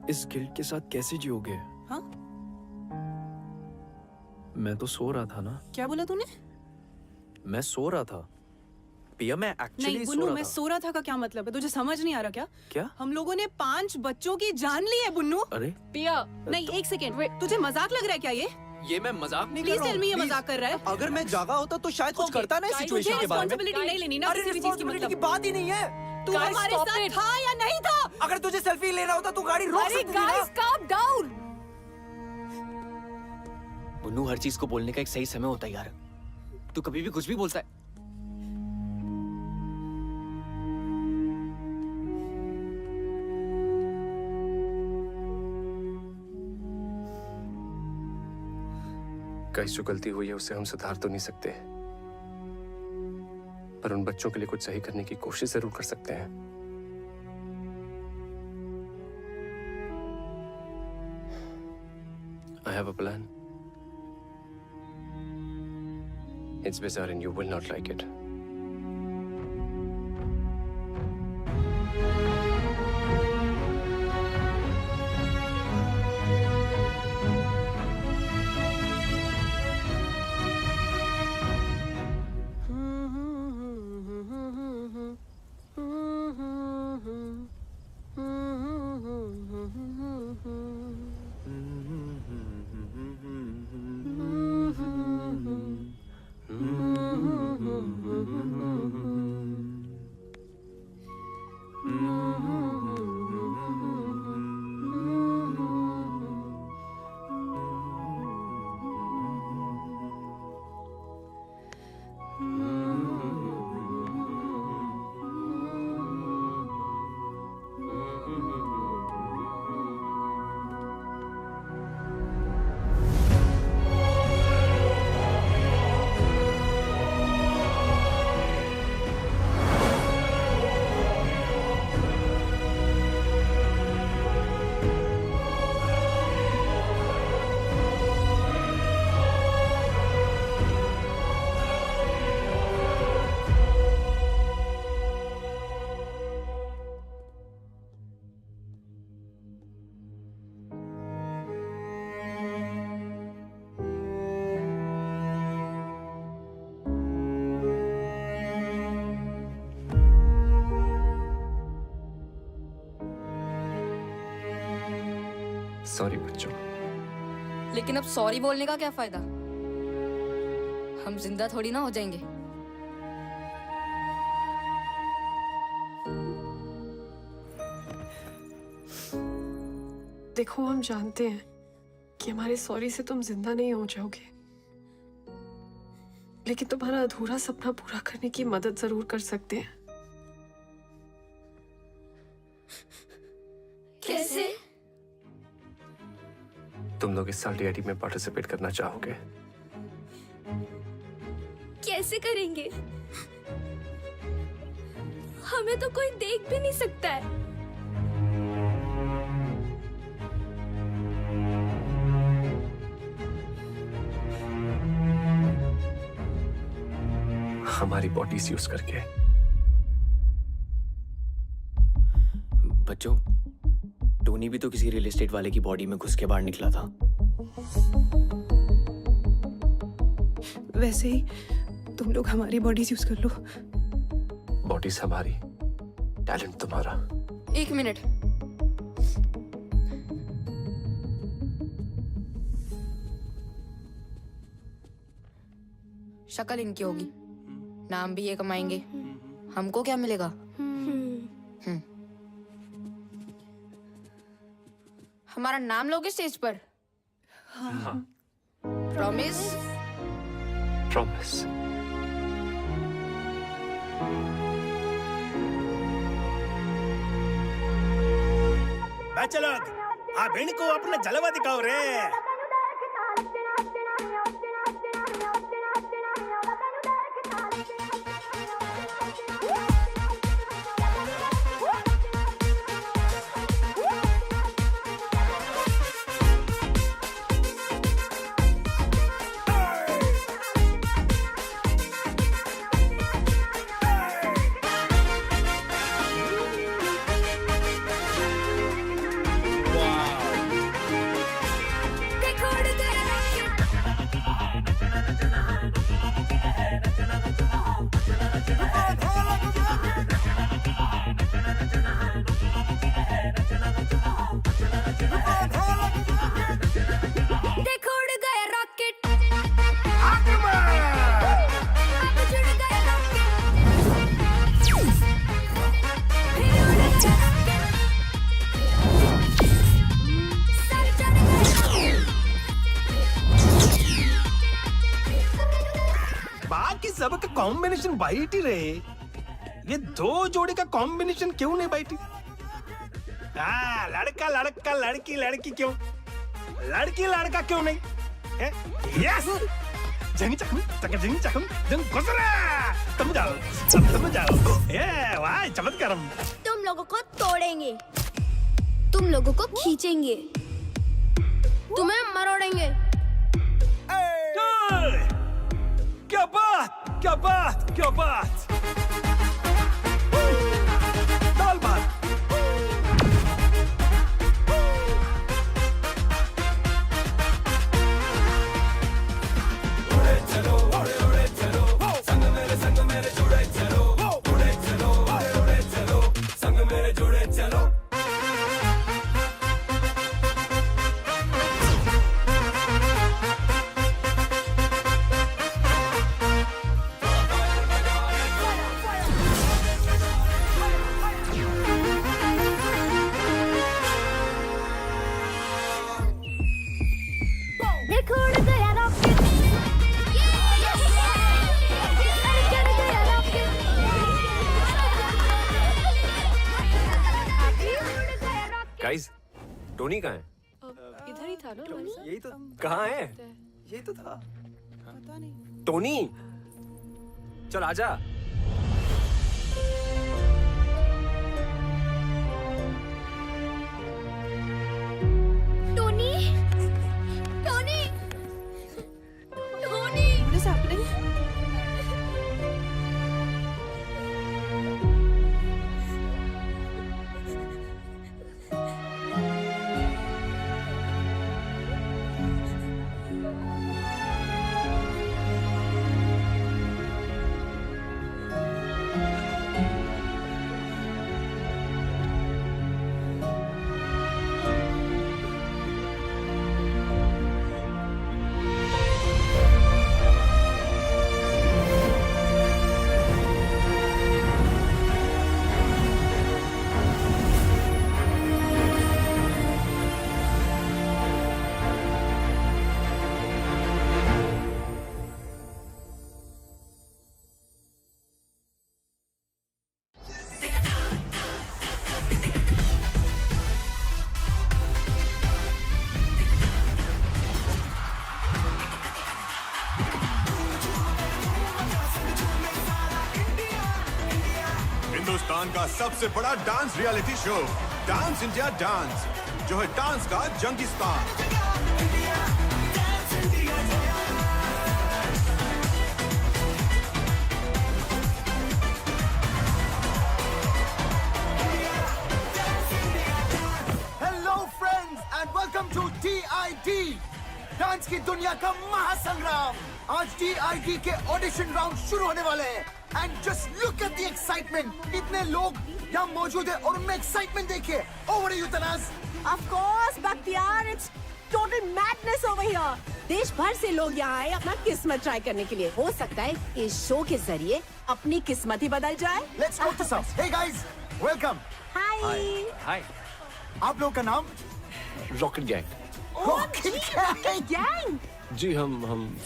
इस गिल्ट के साथ कैसे जियोगे? हाँ? मैं तो सो रहा था ना। क्या बोला तूने? मैं सो रहा था पिया, मैं एक्चुअली नहीं सो बुन्नू, रहा मैं था। सो रहा था का क्या मतलब है? तुझे समझ नहीं आ रहा क्या? क्या? हम लोगों ने 5 बच्चों की जान ली है बुन्नू। अरे पिया, नहीं एक सेकेंड, तुझे मजाक लग रहा है क्या ये मैं मजाक नहीं कर प्लीज रहा टेल मी, ये हूँ, मजाक कर रहा है? अगर मैं जागा होता तो शायद कुछ करता ना इस सिचुएशन के बारे में। रिस्पांसिबिलिटी नहीं लेनी ना अरे किसी भी चीज की, रिस्पांसिबिलिटी मतलब की बात ही नहीं है। तू हमारे साथ था या नहीं था? अगर तुझे सेल्फी लेना होता तो गाड़ी रोक सकती थी ना। Guys calm down. बुन्नू, हर चीज को बोलने का एक सही समय होता है यार। तू कभी भी कुछ भी बोलता है। गाइस, जो गलती हुई है उसे हम सुधार तो नहीं सकते, पर उन बच्चों के लिए कुछ सही करने की कोशिश जरूर कर सकते हैं। I have a plan. It's bizarre and you will not like it. Sorry बच्चों। लेकिन अब सॉरी बोलने का क्या फायदा? हम जिंदा थोड़ी ना हो जाएंगे। देखो, हम जानते हैं कि हमारे सॉरी से तुम जिंदा नहीं हो जाओगे, लेकिन तुम्हारा अधूरा सपना पूरा करने की मदद जरूर कर सकते हैं। कैसे? तुम लोग इस साल DIT में पार्टिसिपेट करना चाहोगे? कैसे करेंगे? हमें तो कोई देख भी नहीं सकता है। हमारी बॉडीज यूज करके। बच्चों, टोनी भी तो किसी रियल एस्टेट वाले की बॉडी में घुस के बाहर निकला था। वैसे ही तुम लोग हमारी बॉडीज यूज कर लो। बॉडीज हमारी, टैलेंट तुम्हारा। 1 मिनट। शक्ल इनकी होगी, नाम भी ये कमाएंगे, हमको क्या मिलेगा? हमारा नाम लोगे स्टेज पर? हाँ। प्रॉमिस? प्रॉमिस। बच्चे लोग, आप इनको अपना जलवा दिखाओ रे। बाकी सबका कॉम्बिनेशन बाइट ही रहे, ये दो जोड़ी का कॉम्बिनेशन क्यों नहीं बाइट? लड़का लड़का, लड़की लड़की क्यों? लड़की लड़का क्यों नहीं है? यस, जनी चकम चक जनी चकम जन गुजरा, तुम जाओ ये वाह चमत्कारम। तुम लोगों को तोड़ेंगे, तुम लोगों को खींचेंगे, तुम्हें मरोड़ेंगे। क्या बात, क्या बात, क्या बात। दाल भात। गाइस, टोनी कहाँ है? इधर ही था ना हमारे साथ। यही तो। कहाँ है? यही तो था। पता नहीं। टोनी, चल आजा। Tony, Tony, Tony. What is happening? Hindustan का सबसे बड़ा dance reality show dance India dance, जो है डांस का जंगीस्तान। Hello friends and welcome to DID, dance की दुनिया का महासंग्राम। आज DID के ऑडिशन राउंड शुरू होने वाले हैं and just look at the excitement. इतने लोग यहाँ मौजूद हैं और उनमें एक्साइटमेंट देखिए। Over to you Tanaz. Of course, Bakhtiyar, it's total madness over here. देश भर से लोग यहाँ आए अपना किस्मत ट्राई करने के लिए। हो सकता है इस शो के जरिए अपनी किस्मत ही बदल जाए। Let's go to some. Hey guys, welcome. Hi. हाय। आप लोगों का नाम? Rocket gang. Rocket gang. जी हम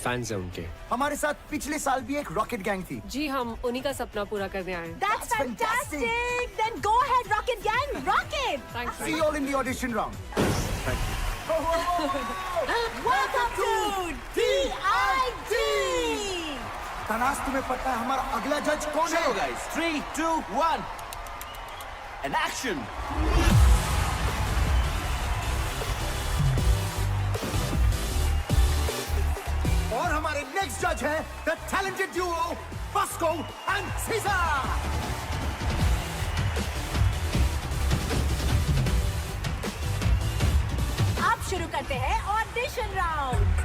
फैंस हैं उनके। हमारे साथ पिछले साल भी एक रॉकेट गैंग थी। जी हम उन्हीं का सपना पूरा करने आए हैं। That's fantastic. Then go ahead, Rocket Gang. Rocket. Thanks. See you all in the audition round. Welcome to DID. Tanaz, तुम्हें पता है हमारा अगला जज कौन है? guys, 3, 2, 1, and action. और हमारे नेक्स्ट जज है the talented duo Bosco and Caesar. अब शुरू करते हैं audition round.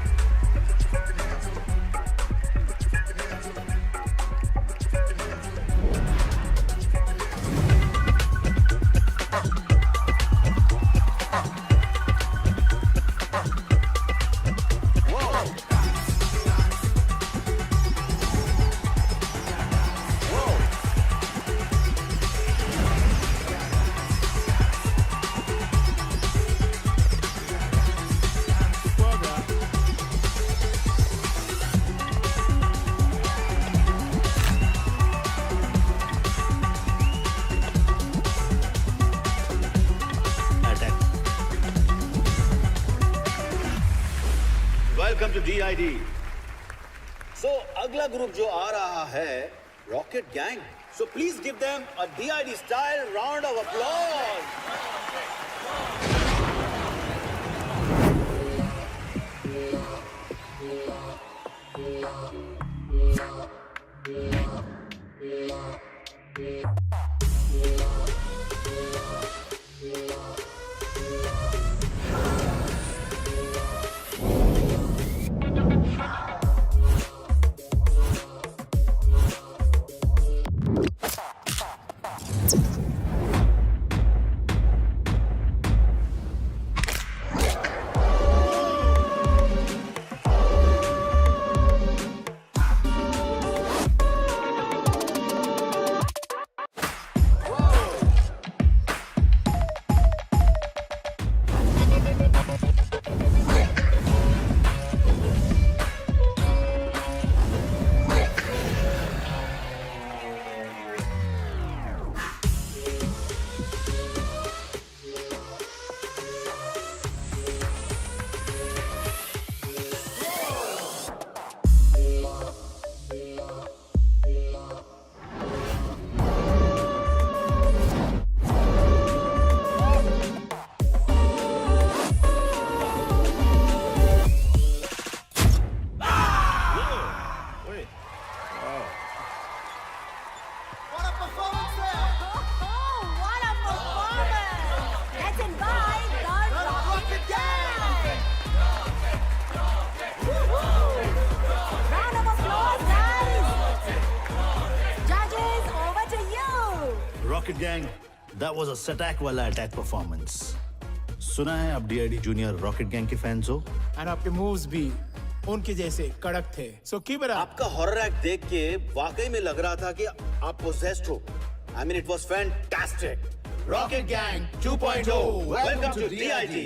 Welcome to DID। So अगला ग्रुप जो आ रहा है rocket gang, so please give them a DID style round of applause. Rocket gang, that was a सटैक वाला अटैक परफॉर्मेंस। सुना है आप DID जूनियर रॉकेट गैंग के फैंस हो? एंड आपके मूव्स भी उनके जैसे कड़क थे। So keep it up. आपका हॉरर एक्ट देख के वाकई में लग रहा था कि आप पोसेस्ड हो। I mean it was fantastic. Rocket Gang 2.0, welcome to DID.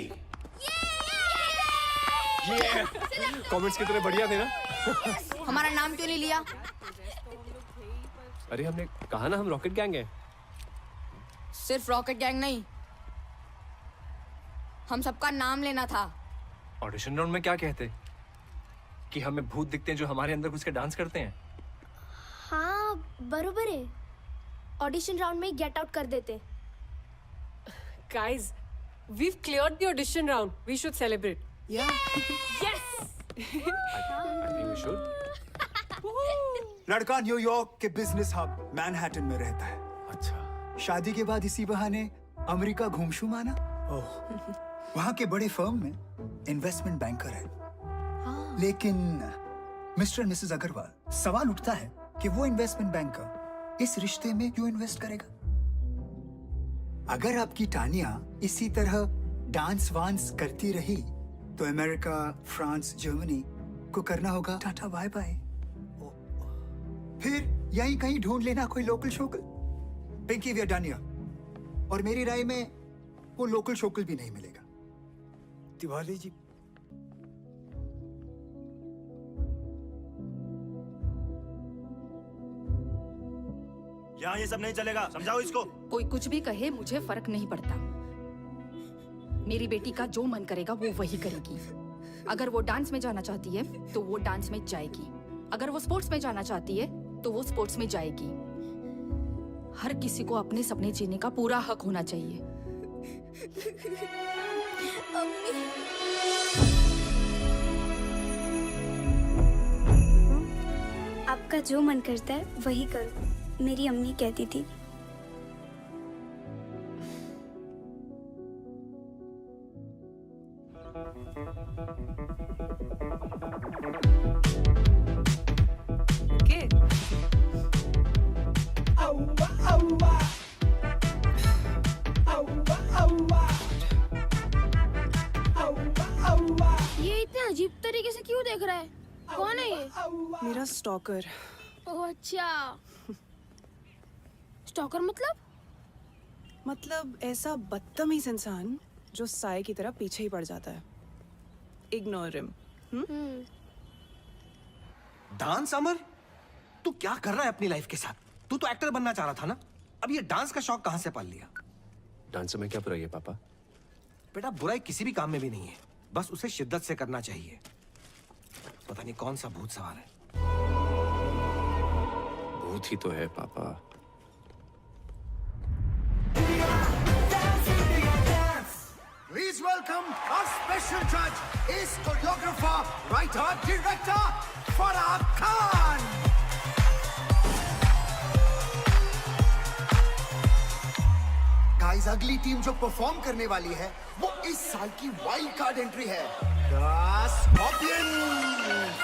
Comments कितने बढ़िया थे ना। हमारा नाम क्यों नहीं लिया? अरे हमने कहा ना हम रॉकेट गैंग है। सिर्फ रॉकेट गैंग नहीं, हम सबका नाम लेना था। ऑडिशन राउंड में क्या कहते कि हमें भूत दिखते हैं जो हमारे अंदर घुस के डांस करते हैं। हाँ बरोबर है। ऑडिशन राउंड में गेट आउट कर देते। Guys, we've cleared the audition round. We should celebrate. Yeah. Yes. I think we should. लड़का न्यूयॉर्क के बिजनेस हब मैनहट्टन में रहता है। अच्छा। शादी के बाद इसी बहाने अमेरिका घूमशू माना। ओह। वहाँ के बड़े फर्म में इन्वेस्टमेंट बैंकर है। लेकिन मिस्टर मिसेस अग्रवाल, सवाल उठता है कि वो इन्वेस्टमेंट बैंकर इस रिश्ते में क्यों इन्वेस्ट करेगा? अगर आपकी टानिया इसी तरह डांस वांस करती रही तो अमेरिका, फ्रांस, जर्मनी को करना होगा टाटा बाय बाय। फिर यहीं कहीं ढूंढ लेना कोई लोकल शोकल। Pinky we are done here. और मेरी राय में वो लोकल शोकल भी नहीं मिलेगा। तिवारी जी, यहाँ ये सब नहीं चलेगा, समझाओ इसको। कोई कुछ भी कहे मुझे फर्क नहीं पड़ता। मेरी बेटी का जो मन करेगा वो वही करेगी। अगर वो डांस में जाना चाहती है तो वो डांस में जाएगी। अगर वो स्पोर्ट्स में जाना चाहती है तो वो स्पोर्ट्स में जाएगी। हर किसी को अपने सपने जीने का पूरा हक होना चाहिए। आपका जो मन करता है वही करो, मेरी अम्मी कहती थी। ये इतने अजीब तरीके से क्यों देख रहा है? कौन है ये? मेरा स्टॉकर। ओह अच्छा, स्टॉकर मतलब ऐसा बदतमीज इंसान जो साए की तरह पीछे ही पड़ जाता है। Ignore him. डांस अमर, तू क्या कर रहा है अपनी लाइफ के साथ? तू तो एक्टर बनना चाह रहा था ना? अब ये डांस का शौक कहां से पाल लिया? डांस में क्या बुराई है पापा? बेटा, बुराई किसी भी काम में भी नहीं है, बस उसे शिद्दत से करना चाहिए। पता नहीं कौन सा भूत सवार है। भूत ही तो है पापा। Please welcome our special judge, is choreographer, writer, director, Farah Khan. Guys, अगली टीम जो परफॉर्म करने वाली है वो इस साल की वाइल्ड कार्ड एंट्री है, The Scorpions.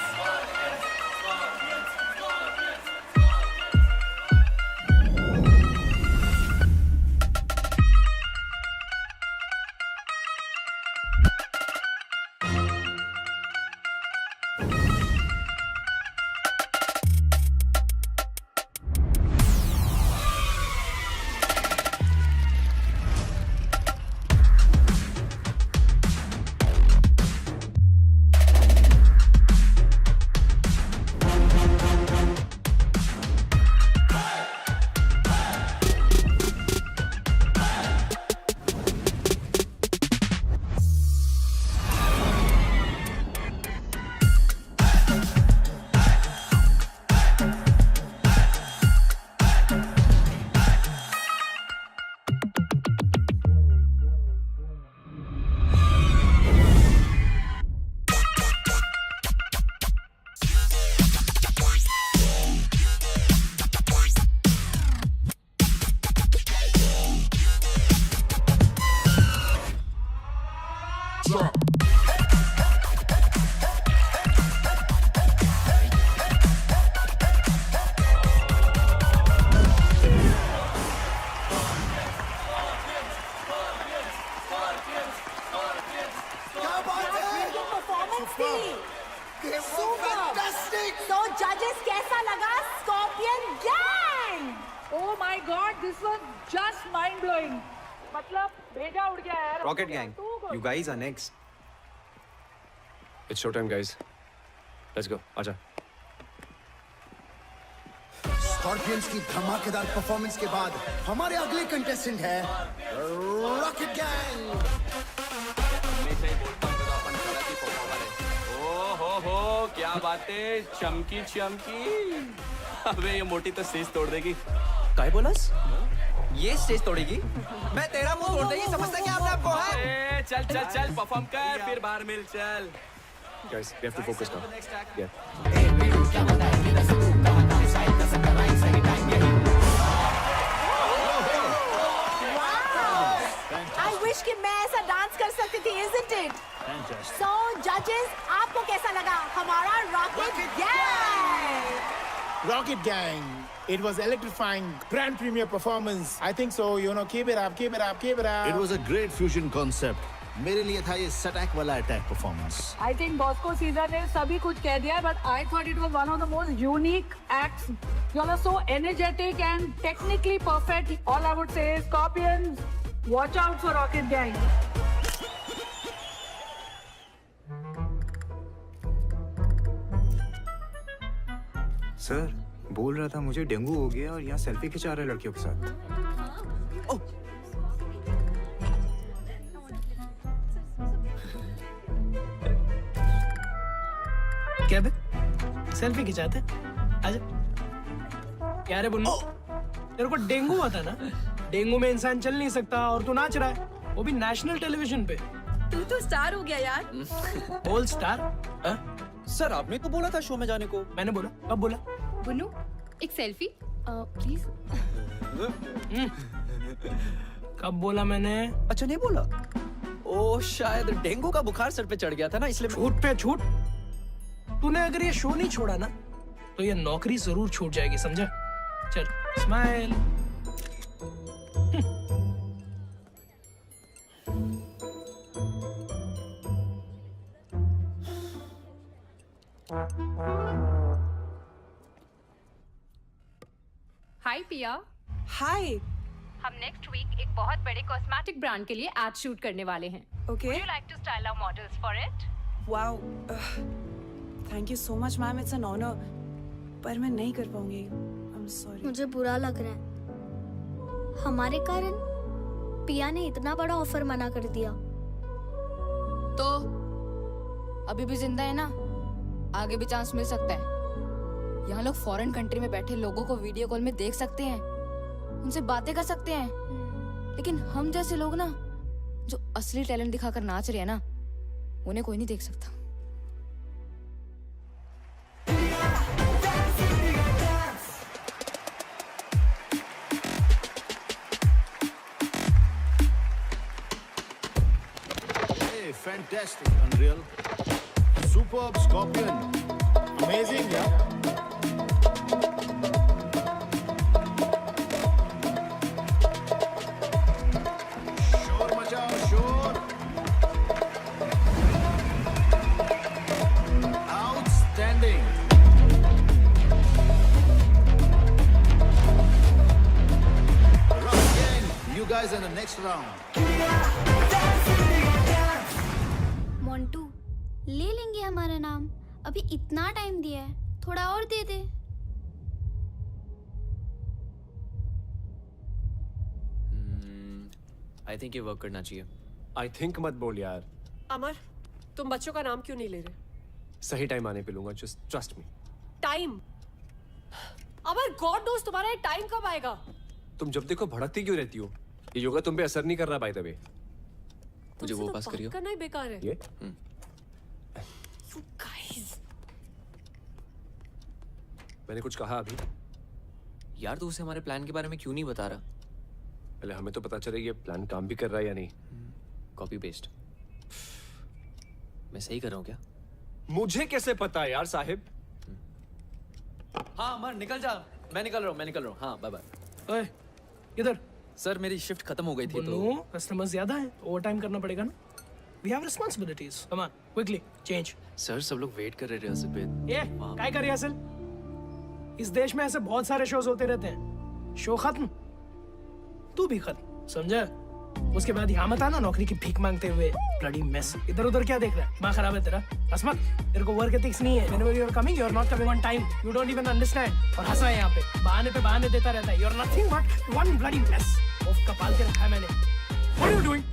तो जजेस कैसा लगा scorpion gang? Oh my God, this was just mind blowing. मतलब भेजा उड़ गया यार। Rocket gang, you guys are next. It's showtime, guys. Let's go. आजा। स्कॉर्पियंस की धमाकेदार परफॉर्मेंस के बाद हमारे अगले कंटेस्टेंट है रॉकेट गैंग। हो क्या बातें, चमकी चमकी। अबे ये मोटी तो सेज तोड़ देगी। काय बोलस? ये स्टेज तोड़ेगी? मैं तेरा मुंह तोड़ देगी, समझता क्या अपने आप को है? चल चल चल परफॉर्म कर, फिर बाहर मिल चल. Guys, we have to focus now. Yeah. I wish कि मैं ऐसा डांस कर सकती थी, isn't it? So judges, आपको कैसा लगा हमारा Rocket Gang? Rocket Gang. It was electrifying, grand premiere performance. I think so. You know, keep it up, keep it up, keep it up. It was a great fusion concept. मेरे लिए था ये सटैक वाला attack performance. I think Bosco Caesar ने सभी कुछ कह दिया, but I thought it was one of the most unique acts. You all are so energetic and technically perfect. All I would say is, Scorpions, watch out for Rocket Gang. Sir बोल रहा था मुझे dengue हो गया और यहाँ selfie खिंचा रहे लड़कियों के साथ. ओह क्या बे? सेल्फी खिंचाते? आजा. क्या रे बुन्नू? तेरे को डेंगू हुआ था ना? डेंगू में इंसान चल नहीं सकता और तू नाच रहा है, वो भी नेशनल टेलीविजन पे. तू तो स्टार हो गया यार. बोल स्टार? सर आपने तो बोला था शो में जाने को. मैंने बोला. कब बोला? बुन्नू एक सेल्फी प्लीज. कब बोला मैंने? अच्छा नहीं बोला. ओ शायद डेंगू का बुखार सर पे चढ़ गया था ना, इसलिए. छूट पे छूट. तूने अगर ये शो नहीं छोड़ा ना तो ये नौकरी जरूर छूट जाएगी, समझा? चल स्माइल. हाय पिया. हाय. हम नेक्स्ट वीक एक बहुत बड़े कॉस्मेटिक ब्रांड के लिए एड शूट करने वाले हैं. Okay. Would you like to style our models for it? Wow. Thank you so much, ma'am. It's an honor. पर मैं नहीं कर पाऊंगी. I'm sorry. मुझे बुरा लग रहा है. हमारे कारण पिया ने इतना बड़ा ऑफर मना कर दिया. तो अभी भी जिंदा है ना, आगे भी चांस मिल सकता है. यहाँ लोग फॉरेन कंट्री में बैठे लोगों को वीडियो कॉल में देख सकते हैं, उनसे बातें कर सकते हैं. लेकिन हम जैसे लोग ना, जो असली टैलेंट दिखाकर नाच रहे हैं ना, उन्हें कोई नहीं देख सकता. Hey, fantastic, Unreal. Superb, Scorpion. Amazing, yeah. शोर मचाओ, शोर. Outstanding. Rocket Gang, you guys in the next round. Montu, ले लेंगे हमारा नाम. अभी इतना टाइम दिया है, थोड़ा और दे दे. आई थिंक ये वर्क करना चाहिए. I think मत बोल यार. अमर, तुम बच्चों का नाम क्यों नहीं ले रहे? सही टाइम आने पे लूंगा. Just trust me. टाइम? अमर, गॉड नोस तुम्हारा टाइम कब आएगा? तुम जब देखो भड़कती क्यों रहती हो? ये योगा तुम पे असर नहीं कर रहा बाय द वे. मुझे वो पास करियो. करना ही बेकार है. ये? You guys. मैंने कुछ कहा अभी? यार तू उसे हमारे प्लान के बारे में क्यों नहीं बता रहा? पहले हमें तो पता चले ये प्लान काम भी कर रहा है या नहीं. Copy paste. मैं सही कर रहा हूँ क्या? मुझे कैसे पता है यार साहिब? हाँ अमर निकल जा. मैं निकल रहा हूँ. हाँ बाय बाय. ओए, इधर. सर मेरी शिफ्ट खत्म हो गई थी तो. कस्टमर ज्यादा है, ओवर टाइम करना पड़ेगा ना. We have responsibilities. Come on, quickly change. Sir सब लोग वेट कर रहे रिहर्सल पे. ये काय कर रिहर्सल? इस देश में ऐसे बहुत सारे शोज होते रहते हैं. शो खत्म, तू भी खत्म, समझा? उसके बाद यहाँ मत आना नौकरी की भीख मांगते हुए. Bloody mess. इधर उधर क्या देख रहा है? माँ खराब है तेरा. असमत, तेरे को वर्क एथिक्स नहीं है. Whenever you are coming, you are not coming on time. You don't even understand. और हंसा है यहाँ पे बहाने देता रहता है. You are nothing but one bloody mess. ओफ का पाल के रखा है मैंने. What are you doing?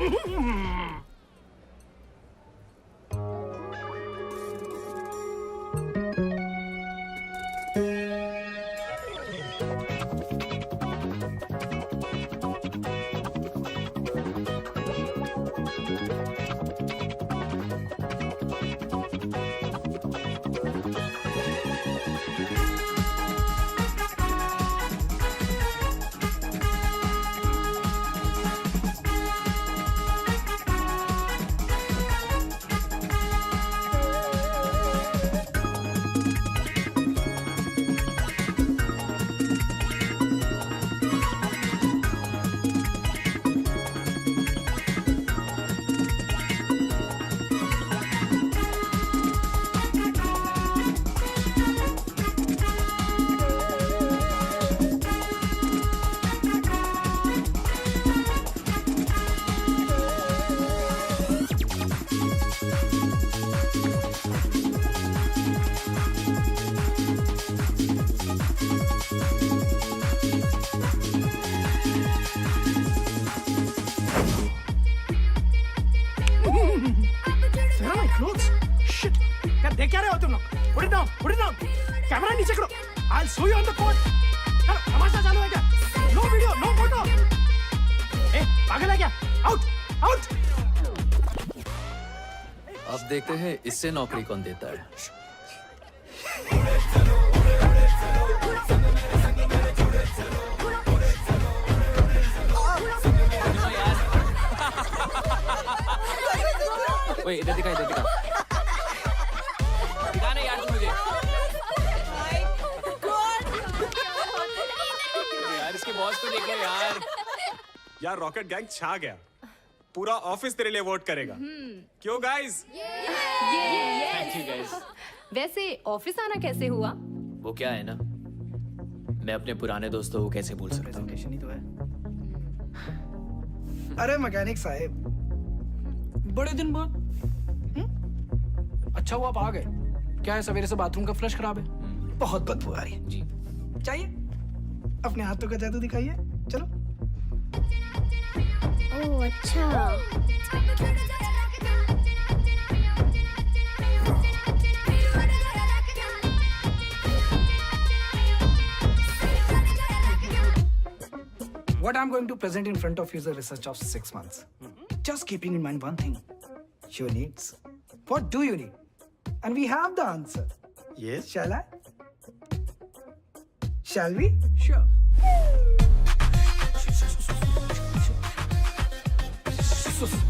पीछे करो। I'll show you on the court. चलो, तमाशा चालू है क्या? No video, no photo. ए, पागल है क्या? Out, out. अब देखते हैं इससे नौकरी कौन देता है। ओए इधर दिखा दिखा ना यार तू मुझे। यार इसके बॉस को देख लो यार। यार रॉकेट गैंग छा गया, पूरा ऑफिस तेरे लिए वोट करेगा। क्यों गाइस? Thank you guys. वैसे ऑफिस आना कैसे हुआ? वो क्या है ना, मैं अपने पुराने दोस्तों को कैसे भूल सकता हूँ। ही तो है। अरे मैकेनिक साहब, बड़े दिन बाद। अच्छा हुआ आप आ गए। क्या है, सवेरे से बाथरूम का फ्लश खराब है, बहुत बदबू आ रही है। जी चाहिए अपने हाथों का जादू दिखाइए। चलो। ओह अच्छा। What I'm going to present in front of you is a research of 6 months. Just keeping in mind one thing, your needs. What do you need? And we have the answer. Yes. Shall I? Shall we? Sure.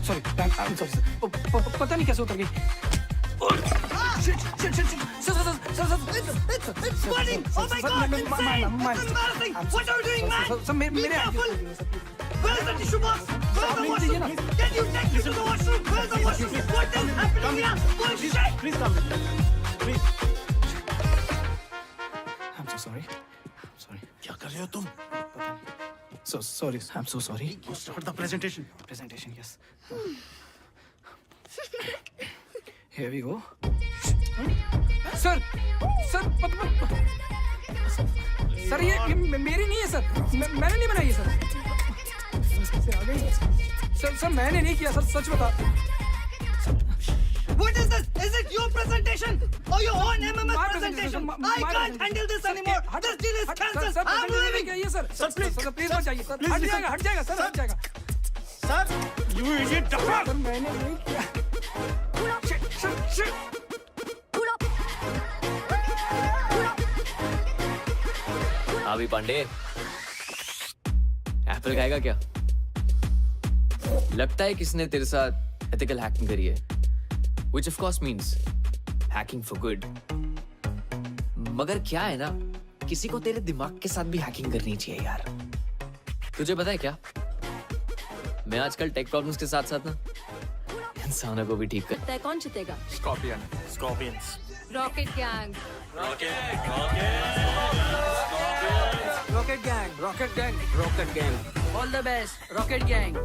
Sorry, I'm sorry, sir. पता नहीं कैसे उतर गई। Shit. It's burning! Oh my God! It's embarrassing! What are you doing, man? Be careful! Where's the tissue box? Where's the washroom? Can you take me to the washroom? Where's the washroom? What is happening here? Bullshit! Please come. Please. I'm so sorry. क्या कर रहे हो तुम? So sorry. I'm so sorry. Start the presentation. Presentation, yes. Here we go. Sir ये मेरी नहीं है sir, मैंने नहीं बनाई है सर मैंने नहीं किया सर, सच बता। What is this? Is it your presentation or your own MMS presentation? I can't handle this anymore. This deal is cancelled. I'm leaving. Sir please मत जाइए सर, हट जाएगा सर, हट जाएगा। Sir, you idiot doctor. Sir मैंने नहीं किया। Shit. अभी पांडे एप्पल खाएगा क्या? लगता है किसने तेरे साथ एथिकल हैकिंग करी है, which of course means hacking for good. मगर क्या है ना, किसी को तेरे दिमाग के साथ भी हैकिंग करनी चाहिए यार। तुझे पता है क्या, मैं आजकल टेक प्रॉब्लम्स के साथ साथ ना इंसानों को भी ठीक करता है। कौन जीतेगा? Scorpions. Rocket gang. Rocket gang all the best rocket gang.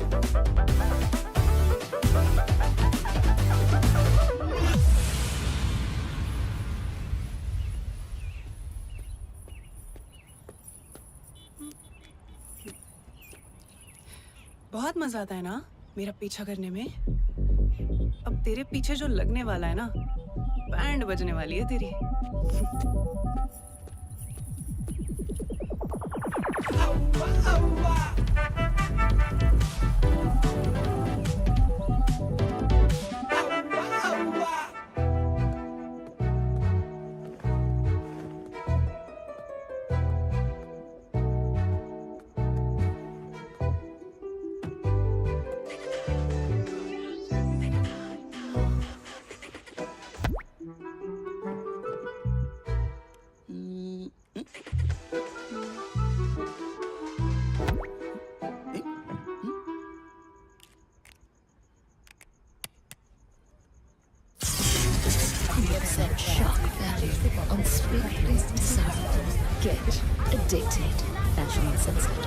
बहुत मजा आता है ना मेरा पीछा करने में। अब तेरे पीछे जो लगने वाला है ना, बैंड बजने वाली है तेरी। Shock value on Sweetly Sound. Get addicted. Fashion Uncensored.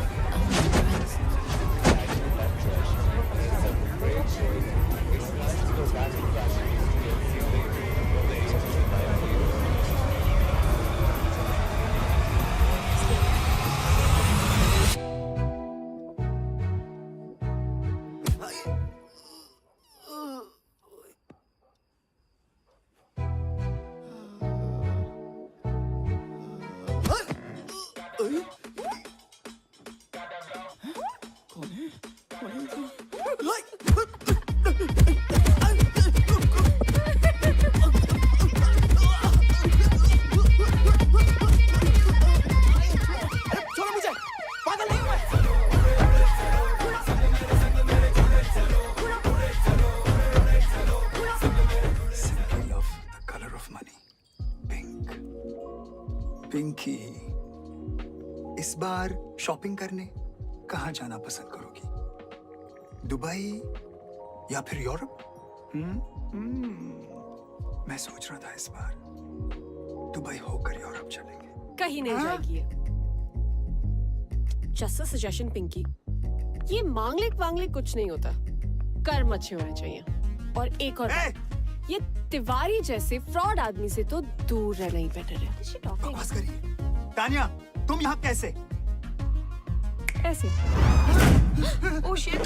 छोड़ो मुझे, पागल नहीं हुआ। Simply love the color of money. Pink. Pinky, इस बार शॉपिंग करने कहाँ जाना पसंद करोगी? दुबई या फिर यूरोप? मैं सोच रहा था इस बार दुबई होकर यूरोप चलेंगे। कहीं नहीं जाएगी ये। जस्ट अ सजेशन पिंकी, ये मांगलिक कुछ नहीं होता, कर्म अच्छे होने चाहिए। और एक और बात, ये तिवारी जैसे फ्रॉड आदमी से तो दूर रहना ही बेटर है। बकवास करिए। तानिया, तुम यहाँ कैसे? ऐसे। Oh shit.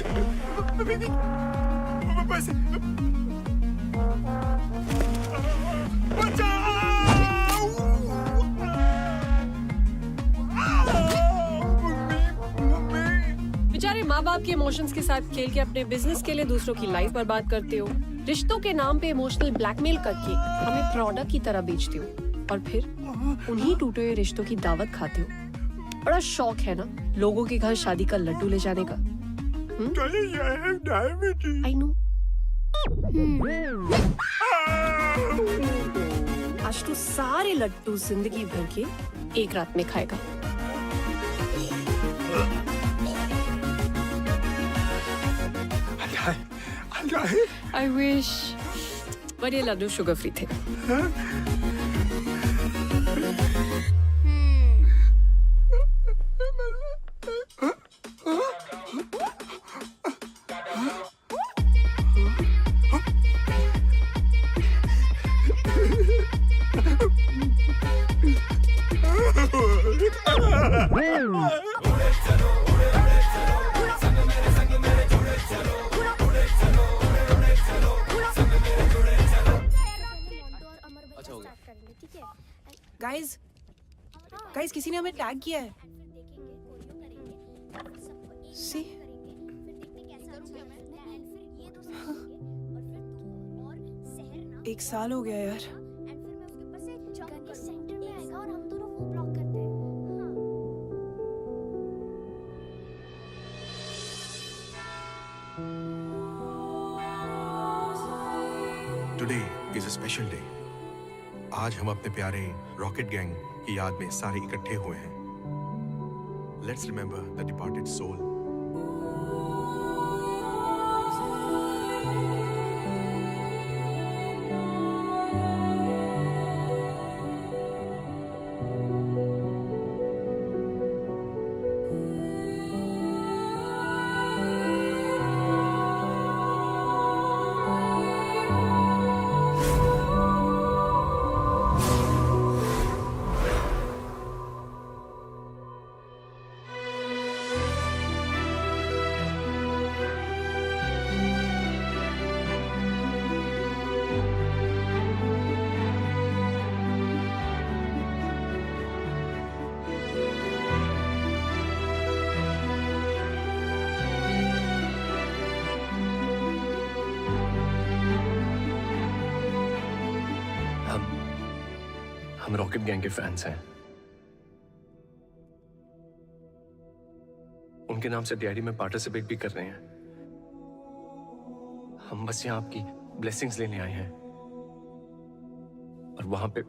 बेचारे माँ बाप के इमोशंस के साथ खेल के अपने बिजनेस के लिए दूसरों की लाइफ बर्बाद करते हो। रिश्तों के नाम पे इमोशनल ब्लैकमेल करके हमें प्रोडक्ट की तरह बेचते हो और फिर उन्हीं टूटे हुए रिश्तों की दावत खाते हो। बड़ा शौक है ना लोगों के घर शादी का लड्डू ले जाने का। I know. आज तो सारे लड्डू जिंदगी भर के एक रात में खाएगा। I wish. पर ये लड्डू शुगर फ्री थे। गाइस किसी ने हमें टैग किया है। सी एक साल हो गया यार। Today is a special day. आज हम अपने प्यारे रॉकेट गैंग की याद में सारे इकट्ठे हुए हैं। Let's remember the departed soul. हम रॉकेट गैंग के फैंस हैं। उनके नाम से डीआईडी में पार्टिसिपेट भी कर रहे हैं। हम बस यहाँ आपकी ब्लेसिंग्स लेने आए हैं और वहां पे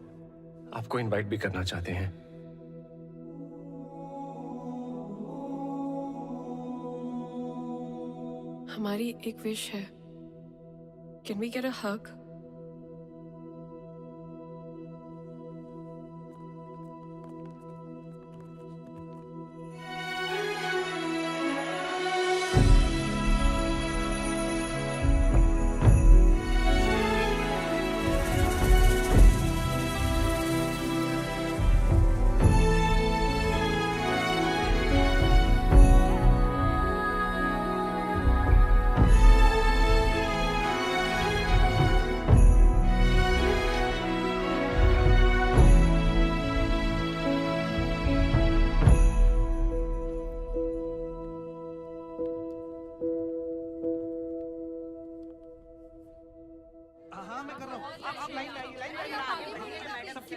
आपको इनवाइट भी करना चाहते हैं। हमारी एक विश है। कैन वी गेट अ हग?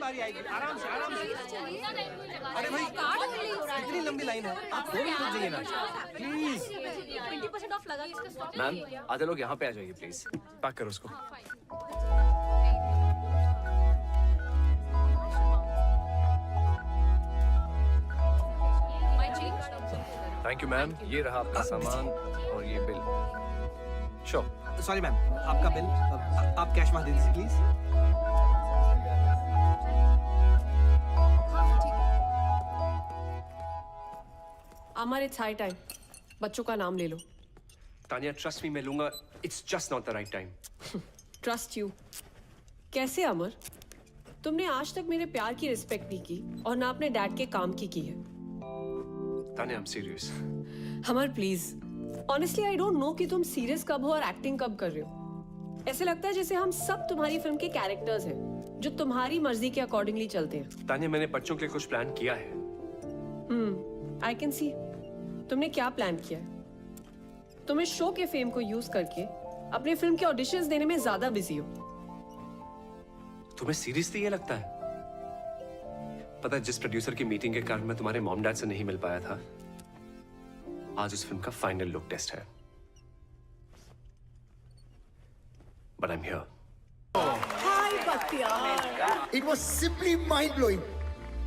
बारी आएगी, आराम से आराम से। अरे भाई इतनी लंबी लाइन है, आप 2 मिनट रुक जाइए ना प्लीज। 20% ऑफ लगा इसका स्टॉक। मैम आधे लोग यहाँ पे आ जाइए प्लीज। पैक करो उसको। थैंक यू मैम, ये रहा आपका सामान और ये बिल। श्योर। सॉरी मैम, आपका बिल आप कैश में दे दीजिए please. Amar it's high time, बच्चों का नाम ले लो। तानिया ट्रस्ट मी, मैं लूंगा। It's just not the right time. Trust you? कैसे अमर? तुमने आज तक मेरे प्यार की रिस्पेक्ट नहीं की और ना अपने डैड के काम की है। Tania I am serious. Amar please, honestly I don't know कि तुम सीरियस कब हो और एक्टिंग कब कर रहे हो। ऐसे लगता है जैसे हम सब तुम्हारी फिल्म के कैरेक्टर्स हैं जो तुम्हारी मर्जी के अकॉर्डिंगली चलते हैं। तानिया मैंने बच्चों के लिए कुछ प्लान किया है। I can see. तुमने क्या प्लान किया है? तुम इस शो के फेम को यूज करके अपनी फिल्म के ऑडिशंस देने में ज्यादा बिजी हो। तुम्हें सीरियसली ये लगता है? पता है जिस प्रोड्यूसर की मीटिंग के कारण मैं तुम्हारे मॉम डैड से नहीं मिल पाया था, आज उस फिल्म का फाइनल लुक टेस्ट है। But I am here. Hi Bakhtiyar, it was simply mind blowing.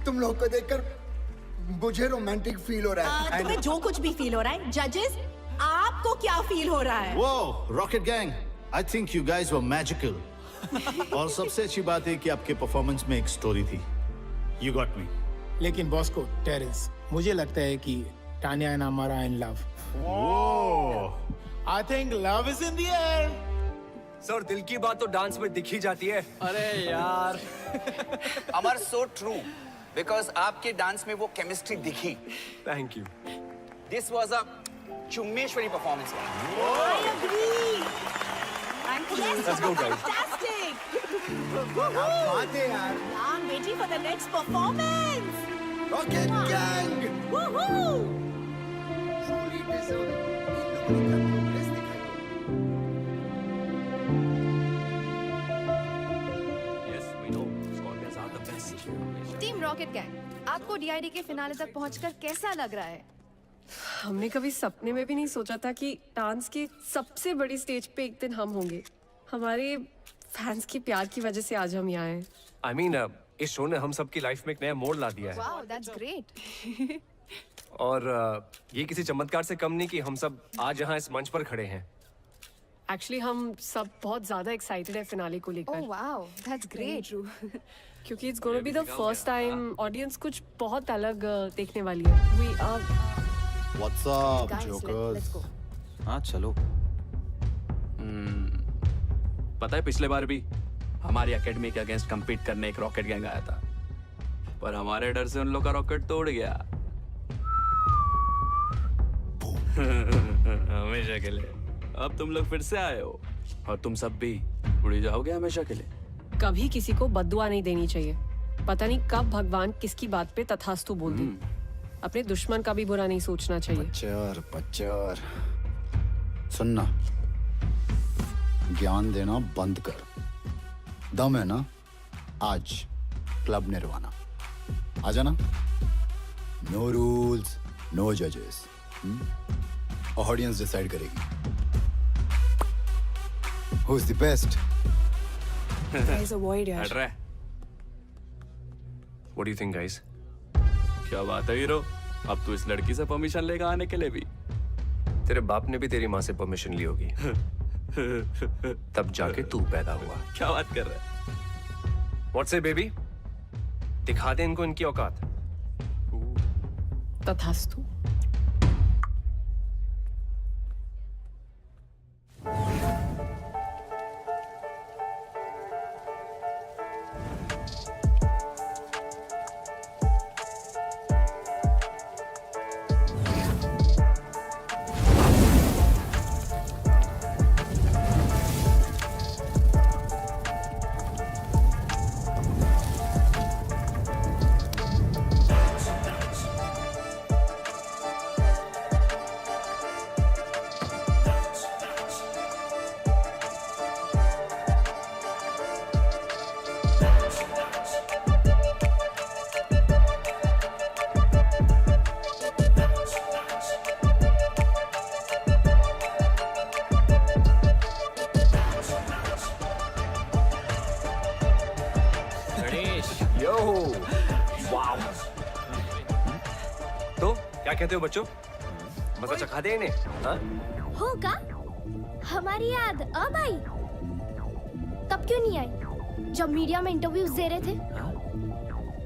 तुम लोग को देखकर मुझे रोमांटिक फील हो रहा है। तुम्हें जो कुछ भी फील हो रहा है, जजेस आपको क्या फील हो रहा है? वो rocket gang, I think you guys were magical. और सबसे अच्छी बात है कि आपके परफॉर्मेंस में एक स्टोरी थी। You got me. लेकिन बॉस को टेरेंस, मुझे लगता है कि Tania and Amar are in love. I think love is in the air. Sir दिल की बात तो डांस में दिख ही जाती है। अरे यार अमर सो ट्रू, बिकॉज आपके डांस में वो केमिस्ट्री दिखी। Thank you. This was a चुम्मेश्वरी performance. I agree. Let's go, guys. Fantastic. बात है यार। I'm waiting for the next performance. Rocket gang. Woohoo! Truly deserving. इन लोगों ने progress दिखाई। Yes, we know. Scorpions are the best. Team rocket gang, आपको DID के finale तक पहुंचकर कैसा लग रहा है? हमने कभी सपने में भी नहीं सोचा था कि डांस की सबसे बड़ी स्टेज पे एक दिन हम होंगे। हमारे फैंस के प्यार की वजह से आज हम यहाँ हैं। I mean, इस शो ने हम सबकी लाइफ में एक नया मोड़ ला दिया है। Wow, that's great. और ये किसी चमत्कार से कम नहीं कि हम सब आज यहाँ इस मंच पर खड़े हैं। एक्चुअली हम सब बहुत ज्यादा एक्साइटेड है फिनाले को लेकर। Oh wow, that's great. क्योंकि it's gonna be the first time audience कुछ बहुत अलग देखने वाली है। We are What's up, Guys, jokers? let's go. हाँ चलो। पता है पिछले बार भी हमारी एकेडमी के अगेंस्ट compete करने एक रॉकेट गैंग आया था, पर हमारे डर से उन लोग का रॉकेट तोड़ गया। हमेशा के लिए। अब तुम लोग फिर से आए हो और तुम सब भी उड़ जाओगे हमेशा के लिए। कभी किसी को बद्दुआ नहीं देनी चाहिए। पता नहीं कब भगवान किसकी बात पे तथास्तु बोल दे। अपने दुश्मन का भी बुरा नहीं सोचना चाहिए। पच्चर सुनना, ज्ञान देना बंद कर। दम है ना, आज क्लब निर्वाणा आ जाना। नो रूल्स, नो जजेस, ऑडियंस डिसाइड करेगी who is the best. Guys, avoid यार। हट रहा है। What do you think, guys? क्या बात है हीरो, अब तू इस लड़की से परमिशन लेकर आने के लिए भी? तेरे बाप ने भी तेरी माँ से परमिशन ली होगी। तब जाके तू पैदा हुआ। क्या बात कर रहा है? What say, baby? दिखा दे इनको इनकी औकात। तथास्तु। क्या कहते हो बच्चों? मजा चखा दे इन्हें, हाँ? होगा हमारी याद अब आई। तब क्यों नहीं आई जब मीडिया में इंटरव्यूज दे रहे थे?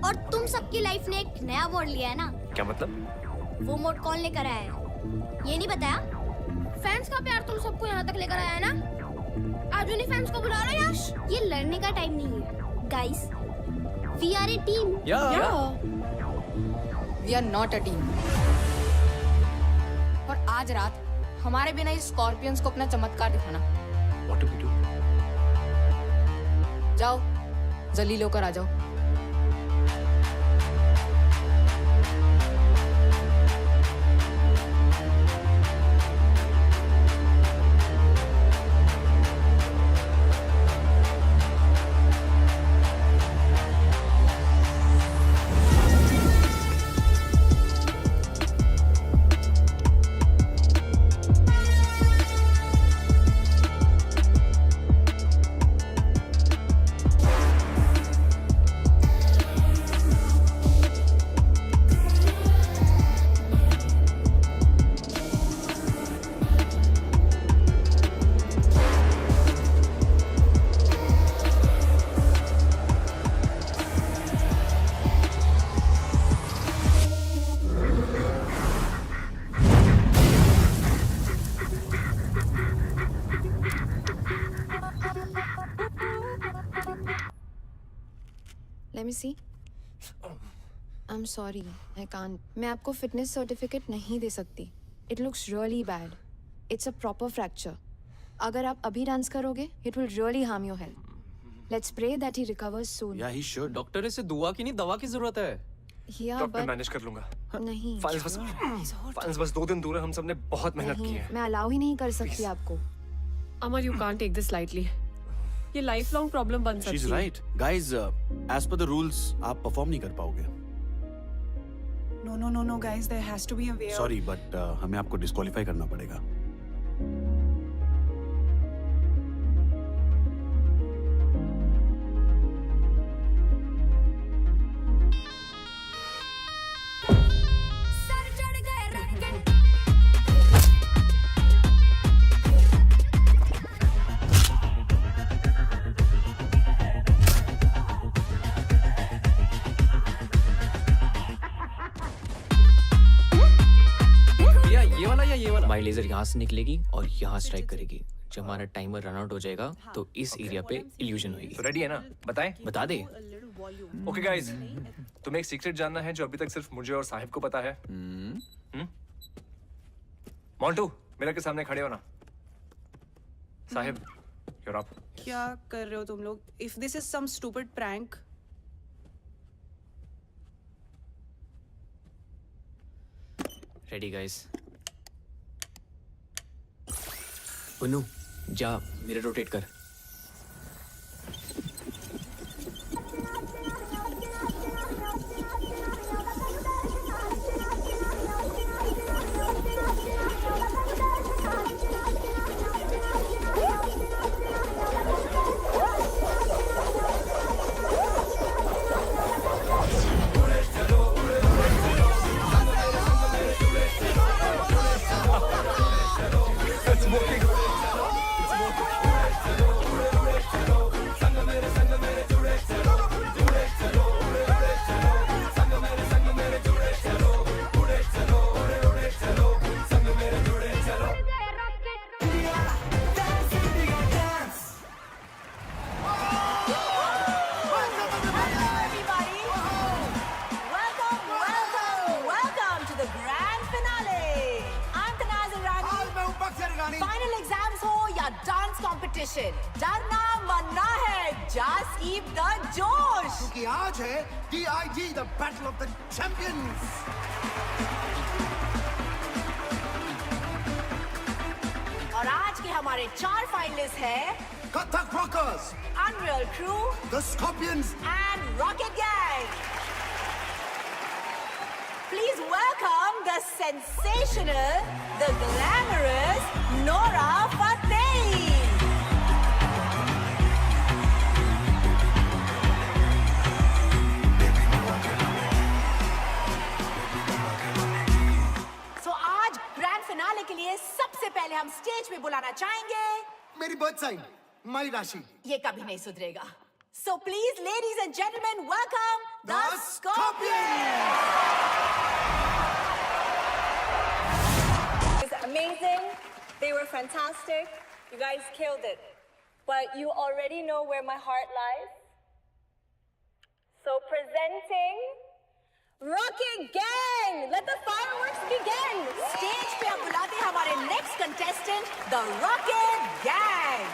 और तुम सबकी लाइफ ने एक नया अवार्ड लिया है ना? क्या मतलब? वो मोड कौन लेकर आया है? ये नहीं बताया? फैंस का प्यार तुम सबको यहाँ तक लेकर आया है ना? आज उन्हीं फैंस को बुला रहे हो यश? ये लड़ने का टाइम नहीं है guys, we are a team. We are not a team. और आज रात हमारे बिना इस स्कॉर्पियंस को अपना चमत्कार दिखाना। What do we do? जाओ जलील होकर आ जाओ। Let me see. I'm sorry, I can't. मैं आपको फिटनेस सर्टिफिकेट नहीं दे सकती. It looks really bad. It's a proper fracture. अगर आप अभी डांस करोगे, it will really harm your health. Let's pray that he recovers soon. Yeah, he should. Doctor इसे दुआ की नहीं दवा की जरूरत है. Yeah, डॉक्टर but मैनेज कर लूंगा। नहीं. फाइल्स बस 2 दिन दूर है, हम सबने बहुत मेहनत की है। मैं अलाउ ही नहीं कर सकती आपको. Amar, you can't take this lightly. ये लाइफ लॉन्ग प्रॉब्लम बन सकती है। She's right. Guys, as per the rules, आप परफॉर्म नहीं कर पाओगे. No, guys, there has to be a way. Sorry, but हमें आपको डिस्क्वालीफाई करना पड़ेगा. माई लेजर यहाँ से निकलेगी और यहाँ स्ट्राइक करेगी। जब हमारा टाइमर रन आउट हो जाएगा तो इस एरिया पे इल्यूजन होगी। तो रेडी है ना? बताएं? बता दे। ओके गाइस, तुम्हें एक सीक्रेट जानना है जो अभी तक सिर्फ मुझे और साहिब को पता है। मोंटू, मिरर के सामने खड़े हो ना। Sahib, you're up. क्या कर रहे हो तुम लोग? If this is some stupid prank. Ready guys. Punnu, जा मिरर रोटेट कर। फाइनल एग्जाम्स हो या डांस कंपटीशन, डरना मरना है, जस्ट कीप द जोश, क्योंकि आज है DID the battle of the champions. और आज के हमारे 4 फाइनलिस्ट हैं Kathak rockers, unreal crew, the scorpions and rocket gang. Please welcome the sensational, the glamorous Nora Fateh. पहले हम स्टेज पे बुलाना चाहेंगे मेरी बर्थ साइन मई राशि। ये कभी नहीं सुधरेगा। So please, ladies and gentlemen, welcome the Scorpions. It's amazing. They were fantastic. You guys killed it. But you already know where my heart lies. So presenting Rocket Gang. Let the fireworks begin. Stage पे हम बुलाते हैं हमारे next contestant, the Rocket Gang.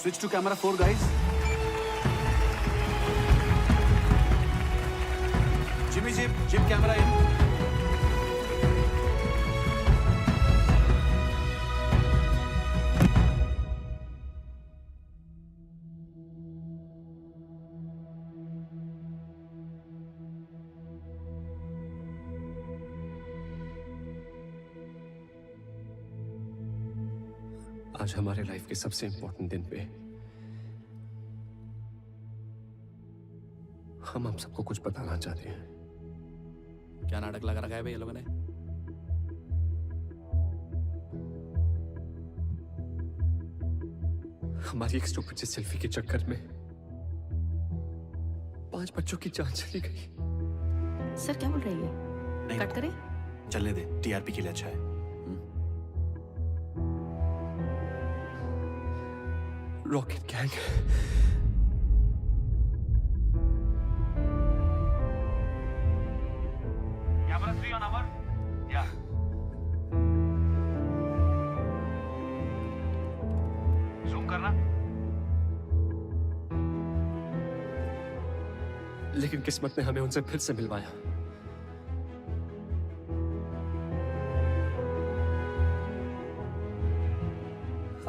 Switch to camera 4, guys. Jimmy, Jim, camera in. आज हमारे life के सबसे important दिन पे हम आप सबको कुछ बताना चाहते हैं। क्या नाटक लगा रखा है भाई ये लोगों ने? हमारी एक स्टूपिड सी सेल्फी के चक्कर में 5 बच्चों की जान चली गई। सर क्या बोल रही है? नहीं, कट करें? चलने दे, टीआरपी के लिए अच्छा है। Rocket gang Camera 3 on our. Yeah. Zoom करना. लेकिन किस्मत ने हमें उनसे फिर से मिलवाया।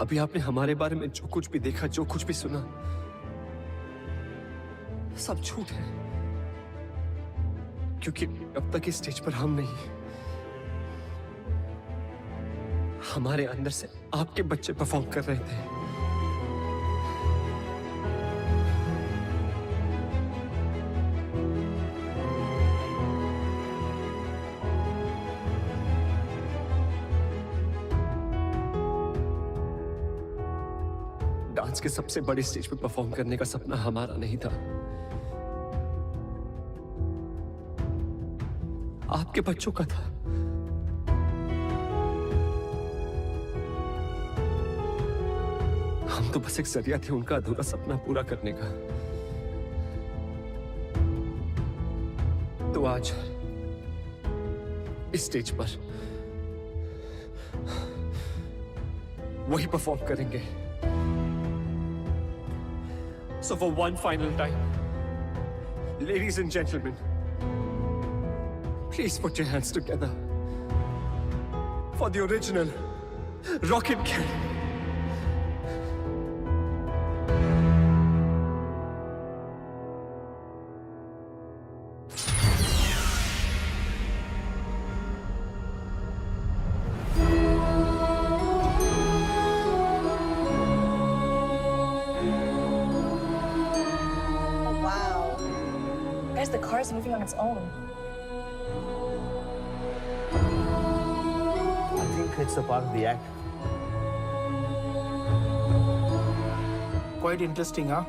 अभी आपने हमारे बारे में जो कुछ भी देखा, जो कुछ भी सुना, सब झूठ है। क्योंकि अब तक इस स्टेज पर हम नहीं, हमारे अंदर से आपके बच्चे परफॉर्म कर रहे थे। डांस के सबसे बड़े स्टेज पे परफॉर्म करने का सपना हमारा नहीं था, आपके बच्चों का था। हम तो बस एक जरिया थे उनका अधूरा सपना पूरा करने का। तो आज इस स्टेज पर वही परफॉर्म करेंगे। So for one final time, ladies and gentlemen, please put your hands together for the original Rocket Gang. Guys, the car is moving on its own. I think it's a part of the act. Quite interesting, huh?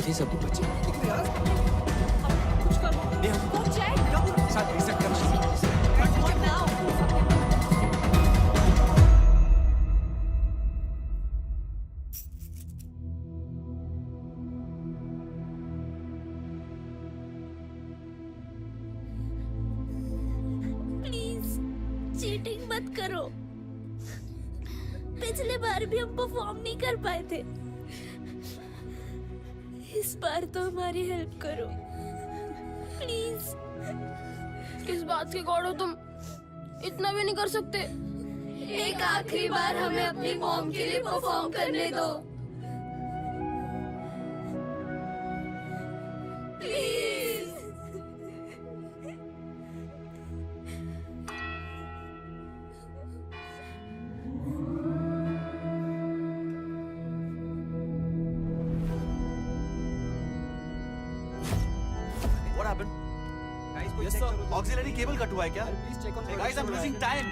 बाकी सब बचे साथ reset कर please cheating मत करो। पिछले बार भी हम परफॉर्म नहीं कर पाए थे, इस बार तो हमारी हेल्प करो प्लीज। किस बात के गॉड हो तुम? इतना भी नहीं कर सकते? एक आखिरी बार हमें अपनी मॉम के लिए परफॉर्म करने दो please. What happened? Guys, auxiliary cable cut हुआ है क्या? Guys, I'm losing time.